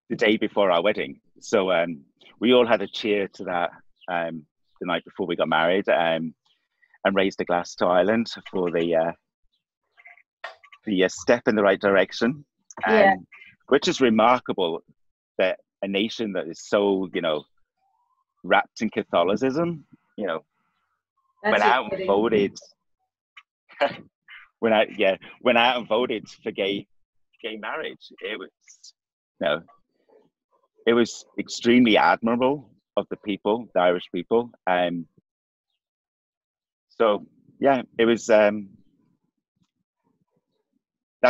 Speaker 3: the day before our wedding. So we all had a cheer to that the night before we got married, and raised a glass to Ireland for the step in the right direction. Which is remarkable, that a nation that is so, you know, wrapped in Catholicism, you know, went out and voted went out and voted for gay marriage. It was, you know, it was extremely admirable of the people, the Irish people. So yeah, it was that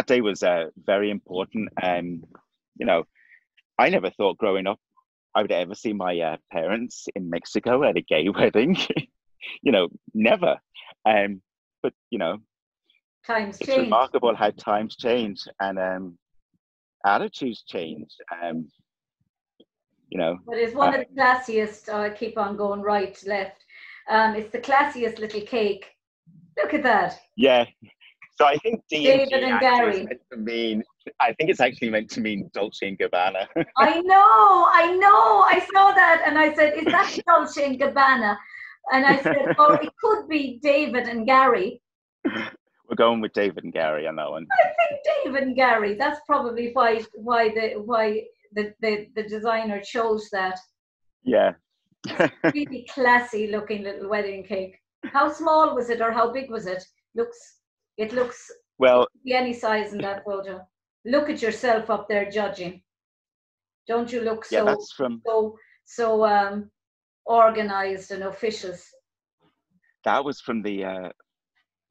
Speaker 3: day was very important. And, you know, I never thought growing up I would ever see my parents in Mexico at a gay wedding. You know, never. But you know,
Speaker 2: Times
Speaker 3: it's
Speaker 2: change.
Speaker 3: remarkable how times change and attitudes change. You know,
Speaker 2: But it's one of the classiest. I keep on going right, left. It's the classiest little cake. Look at that.
Speaker 3: yeah. So I think
Speaker 2: David
Speaker 3: D&G
Speaker 2: and
Speaker 3: actually
Speaker 2: Gary.
Speaker 3: is meant to mean. I think it's actually meant to mean Dolce and Gabbana.
Speaker 2: I know. I saw that and I said, is that Dolce and Gabbana? And I said, oh, it could be David and Gary.
Speaker 3: We're going with David and Gary on that one.
Speaker 2: I think David and Gary. That's probably why the designer chose that.
Speaker 3: Yeah.
Speaker 2: Really classy looking little wedding cake. How small was it or how big was it? It looks
Speaker 3: Well,
Speaker 2: be any size in that photo. Look at yourself up there judging. Don't you look
Speaker 3: yeah,
Speaker 2: so
Speaker 3: that's from.
Speaker 2: so organized and officious?
Speaker 3: That was from the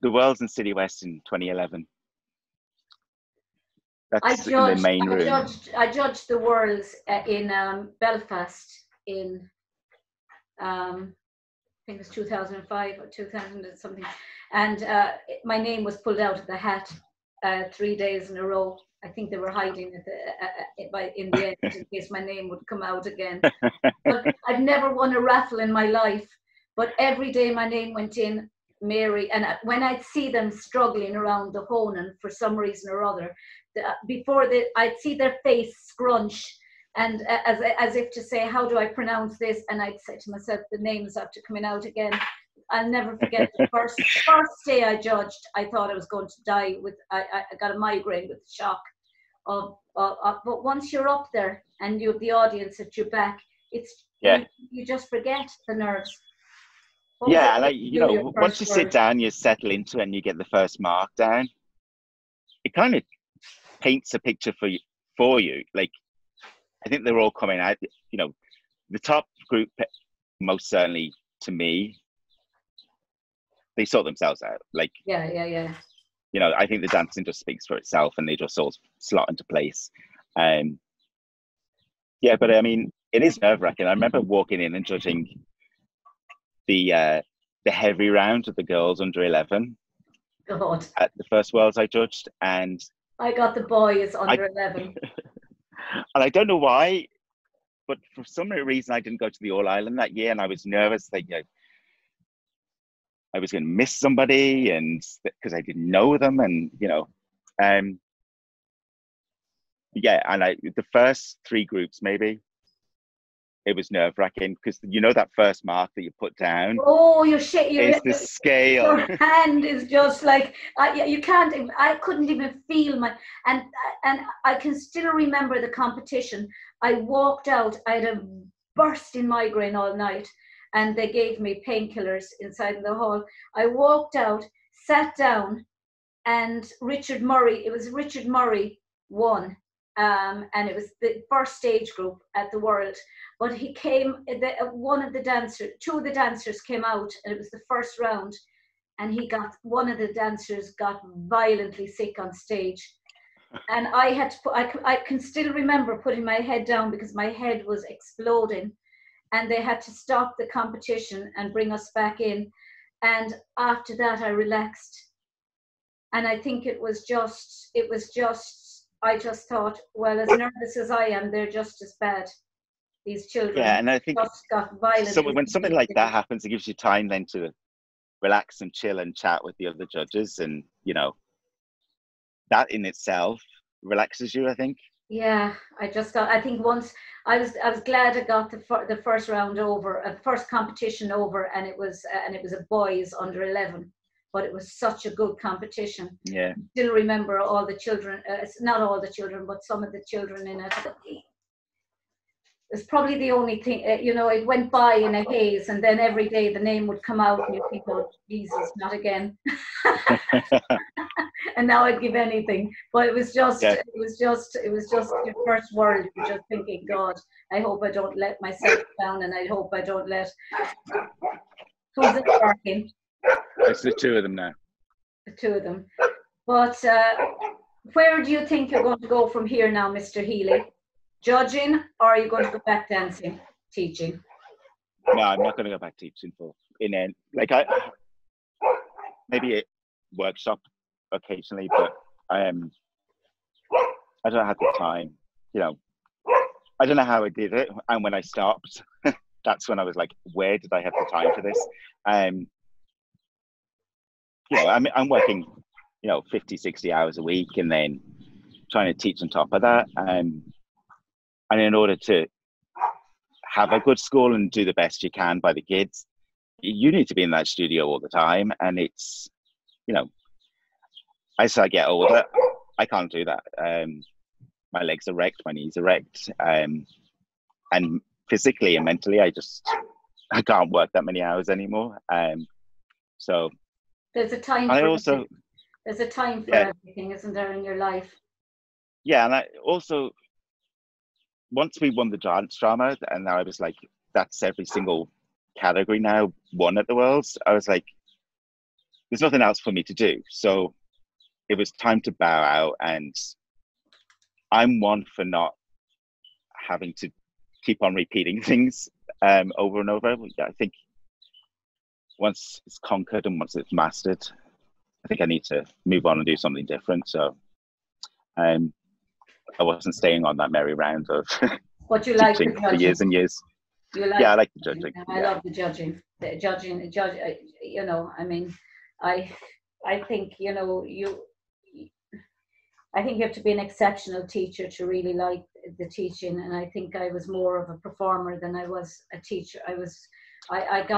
Speaker 3: Worlds in City West in 2011. That's in the main room.
Speaker 2: I judged the Worlds in Belfast in I think it was 2005 or 2000 and something, and my name was pulled out of the hat 3 days in a row. I think they were hiding it in the end in case my name would come out again. But I've never won a raffle in my life, but every day my name went in, Mary, and when I'd see them struggling around the Honan for some reason or other, I'd see their face scrunch, and as if to say, how do I pronounce this? And I'd say to myself, the name's after coming out again. I'll never forget the first day I judged. I thought I was going to die. I got a migraine with the shock but once you're up there and you have the audience at your back, you just forget the nerves.
Speaker 3: Yeah, like, you know, once you sit down, you settle into it and you get the first mark down, it kind of paints a picture for you. Like, I think they're all coming out, you know, the top group, most certainly to me, they sort themselves out. Like,
Speaker 2: yeah.
Speaker 3: You know, I think the dancing just speaks for itself and they just all slot into place. Yeah, but I mean, it is nerve-wracking. I remember walking in and judging the heavy round of the girls under 11
Speaker 2: God.
Speaker 3: at the first Worlds I judged, and
Speaker 2: I got the boys under 11.
Speaker 3: And I don't know why, but for some reason I didn't go to the All Ireland that year, and I was nervous that, you know, I was going to miss somebody, and because I didn't know them, and you know, yeah, and the first three groups maybe. It was nerve-wracking because you know that first mark that you put down.
Speaker 2: Oh, you're shaking.
Speaker 3: It's the scale.
Speaker 2: Your hand is just like you can't. I couldn't even feel my and I can still remember the competition. I walked out. I had a bursting migraine all night, and they gave me painkillers inside the hall. I walked out, sat down, and Richard Murray. It was Richard Murray won. And it was the first stage group at the World, but he came, two of the dancers came out, and it was the first round, and one of the dancers got violently sick on stage, and I had to I can still remember putting my head down because my head was exploding, and they had to stop the competition and bring us back in, and after that I relaxed, and I think it was just I just thought, well, as nervous as I am, they're just as bad, these children.
Speaker 3: Yeah, and I think
Speaker 2: just got violent.
Speaker 3: So when something like that happens, it gives you time then to relax and chill and chat with the other judges, and you know, that in itself relaxes you, I think.
Speaker 2: Yeah, I think once I was glad I got the first round over, the first competition over, and it was a boys under 11. But it was such a good competition.
Speaker 3: Yeah.
Speaker 2: I still remember all the children, not all the children, but some of the children in it. It's probably the only thing, you know, it went by in a haze, and then every day the name would come out and you think, oh, Jesus, not again. And now I'd give anything. But it was just your first World. You're just thinking, God, I hope I don't let myself down, and I hope I don't let, who's it working?
Speaker 3: It's the two of them now.
Speaker 2: The two of them. But where do you think you're going to go from here now, Mr. Healy? Judging, or are you going to go back dancing, teaching?
Speaker 3: No, I'm not going to go back teaching maybe a workshop occasionally, but I don't have the time. I don't know how I did it, and when I stopped, that's when I was like, where did I have the time for this? I'm working 50, 60 hours a week, and then trying to teach on top of that, and in order to have a good school and do the best you can by the kids, you need to be in that studio all the time. And it's, as I get older, I can't do that. My legs are wrecked, my knees are wrecked, and physically and mentally, I can't work that many hours anymore. So
Speaker 2: there's a time. There's a time for everything, isn't there, in your life?
Speaker 3: Yeah, and I also, once we won the dance drama, and I was like, that's every single category now won at the Worlds. I was like, there's nothing else for me to do. So it was time to bow out, and I'm one for not having to keep on repeating things over and over. I think once it's conquered and once it's mastered, I think I need to move on and do something different. So I wasn't staying on that merry-round of
Speaker 2: what you like
Speaker 3: teaching for years and years.
Speaker 2: I
Speaker 3: like the judging.
Speaker 2: I love the judging. I think I think you have to be an exceptional teacher to really like the teaching, and I think I was more of a performer than I was a teacher.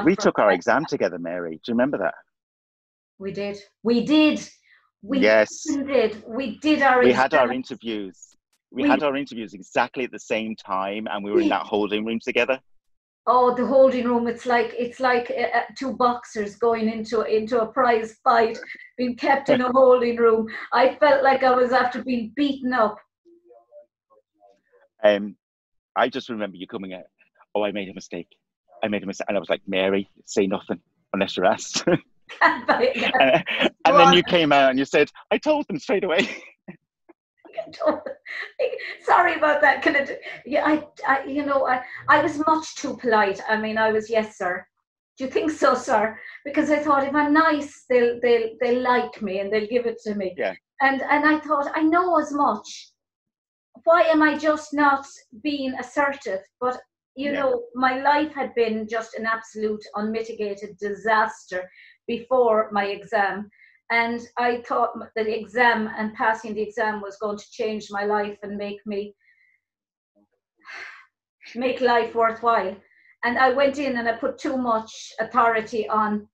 Speaker 2: We
Speaker 3: took our exam together, Mary. Do you remember that?
Speaker 2: We did.
Speaker 3: Yes.
Speaker 2: We did our exam.
Speaker 3: We had our interviews. We had our interviews exactly at the same time, and we were in that holding room together.
Speaker 2: Oh, the holding room! It's like two boxers going into a prize fight, being kept in a holding room. I felt like I was after being beaten up.
Speaker 3: I just remember you coming out. Oh, I made a mistake. And I was like, Mary, say nothing unless you're asked. and then you came out and you said, I told them straight away.
Speaker 2: Sorry about that. I was much too polite. I mean, I was, yes, sir. Do you think so, sir? Because I thought if I'm nice, they'll like me and they'll give it to me.
Speaker 3: Yeah.
Speaker 2: And I thought, I know as much. Why am I just not being assertive? But my life had been just an absolute unmitigated disaster before my exam. And I thought that the exam and passing the exam was going to change my life and make life worthwhile. And I went in and I put too much authority on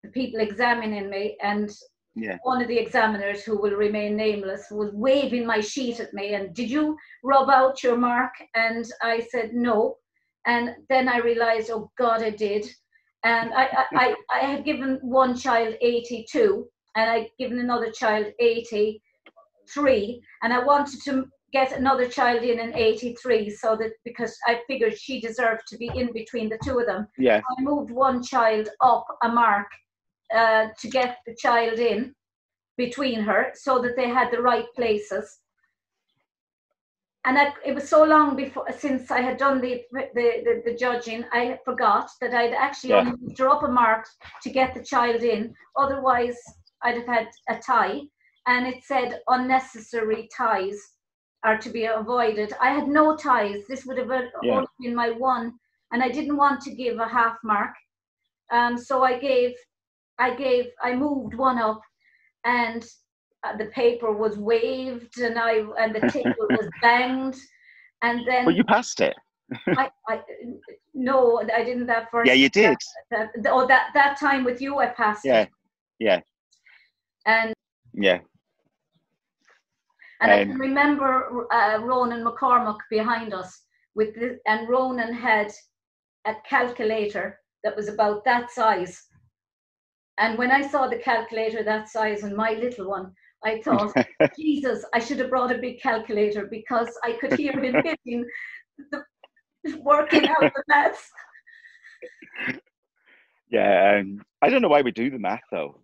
Speaker 2: the people examining me. And one of the examiners, who will remain nameless, was waving my sheet at me. And did you rub out your mark? And I said, no. And then I realized, oh God, I did. And I had given one child 82. And I'd given another child 83, and I wanted to get another child in 83, so that, because I figured she deserved to be in between the two of them.
Speaker 3: Yeah.
Speaker 2: I moved one child up a mark to get the child in between her, so that they had the right places. And it was so long since I had done the judging, I forgot that I'd actually only moved her up a mark to get the child in. Otherwise, I'd have had a tie, and it said unnecessary ties are to be avoided. I had no ties. This would have only been my one, and I didn't want to give a half mark. So I moved one up, and the paper was waved, and the table was banged, and then.
Speaker 3: Well, you passed it.
Speaker 2: No, I didn't that first.
Speaker 3: Yeah, you did.
Speaker 2: That time with you, I passed it.
Speaker 3: Yeah.
Speaker 2: And I can remember Ronan McCormack behind us and Ronan had a calculator that was about that size. And when I saw the calculator that size and my little one, I thought, Jesus, I should have brought a big calculator, because I could hear him hitting working out the maths.
Speaker 3: Yeah, I don't know why we do the math though.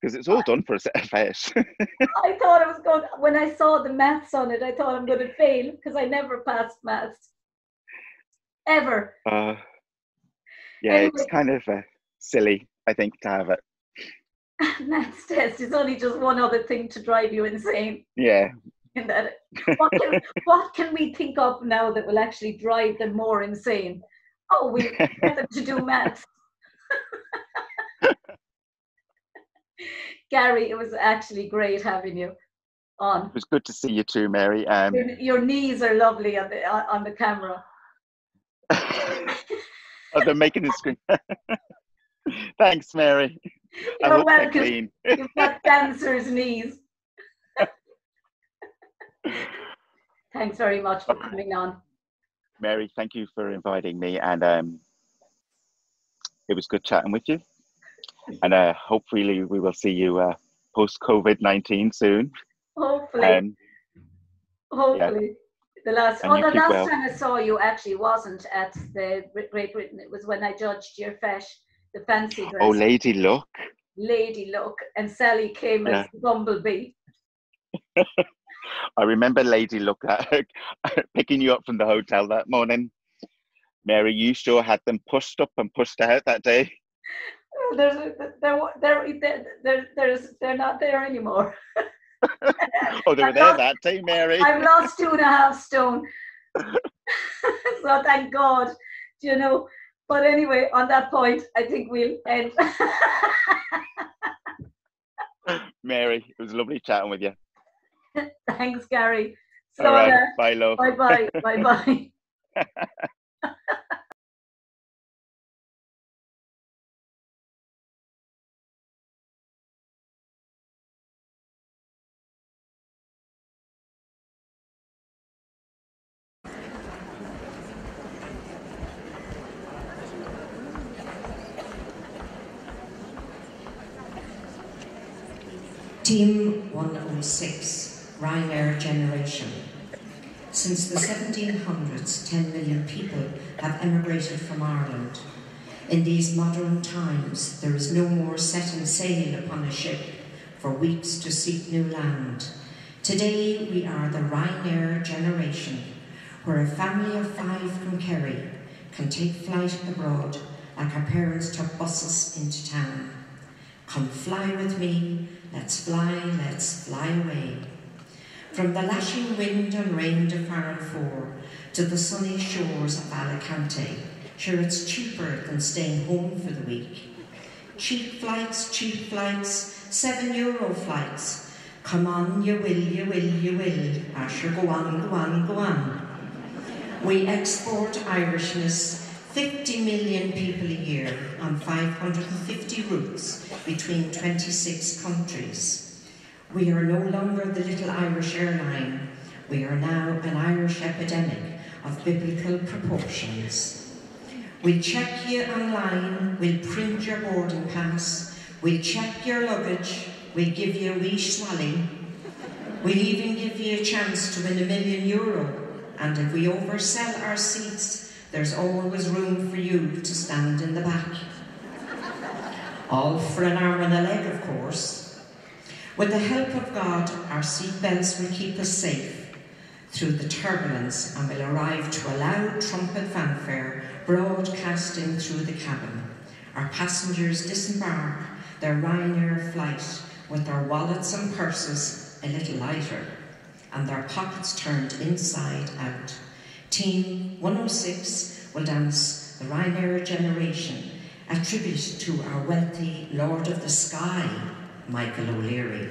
Speaker 3: because it's all done for a set of fish.
Speaker 2: I thought I was going, when I saw the maths on it, I thought I'm going to fail because I never passed maths. Ever.
Speaker 3: Yeah,
Speaker 2: Anyway,
Speaker 3: it's kind of silly, I think, to have it.
Speaker 2: Maths test is only just one other thing to drive you insane.
Speaker 3: Yeah.
Speaker 2: In that, what can we think of now that will actually drive them more insane? Oh, we'll get them to do maths. Gary, it was actually great having you on.
Speaker 3: It was good to see you too, Mary.
Speaker 2: Your knees are lovely on the camera.
Speaker 3: Oh, they're making a screen. Thanks, Mary.
Speaker 2: You're welcome. You've got dancer's knees. Thanks very much for coming on.
Speaker 3: Mary, thank you for inviting me, and it was good chatting with you. And hopefully we will see you post-COVID-19 soon.
Speaker 2: Hopefully. Hopefully. Yeah. The last time I saw you actually wasn't at the Great Britain. It was when I judged your fesh, the fancy dress.
Speaker 3: Oh, Lady Luck.
Speaker 2: Lady Luck. And Sally came as Bumblebee.
Speaker 3: I remember Lady Luck picking you up from the hotel that morning. Mary, you sure had them pushed up and pushed out that day.
Speaker 2: They're not there anymore.
Speaker 3: Oh, they were there that day, Mary.
Speaker 2: I've lost 2.5 stone. So thank God, you know. But anyway, on that point, I think we'll end.
Speaker 3: Mary, it was lovely chatting with you.
Speaker 2: Thanks, Gary.
Speaker 3: All right. Bye, love.
Speaker 2: Bye-bye. Bye-bye.
Speaker 4: Team 106, Ryanair generation. Since the 1700s, 10 million people have emigrated from Ireland. In these modern times, there is no more setting sail upon a ship for weeks to seek new land. Today, we are the Ryanair generation, where a family of 5 from Kerry can take flight abroad like our parents took buses into town. Come fly with me, let's fly away. From the lashing wind and rain to far and fore, to the sunny shores of Alicante, sure it's cheaper than staying home for the week. Cheap flights, €7 flights. Come on, you will. Ah, sure, go on. We export Irishness, 50 million people a year on 550 routes between 26 countries. We are no longer the little Irish airline. We are now an Irish epidemic of biblical proportions. We'll check you online, we'll print your boarding pass, we'll check your luggage, we'll give you a wee swally. We'll even give you a chance to win €1 million. And if we oversell our seats, there's always room for you to stand in the back. All for an arm and a leg, of course. With the help of God, our seatbelts will keep us safe through the turbulence and will arrive to a loud trumpet fanfare broadcasting through the cabin. Our passengers disembark their Ryanair flight with their wallets and purses a little lighter and their pockets turned inside out. Team 106 will dance the Ryanair generation, a tribute to our wealthy Lord of the Sky, Michael O'Leary.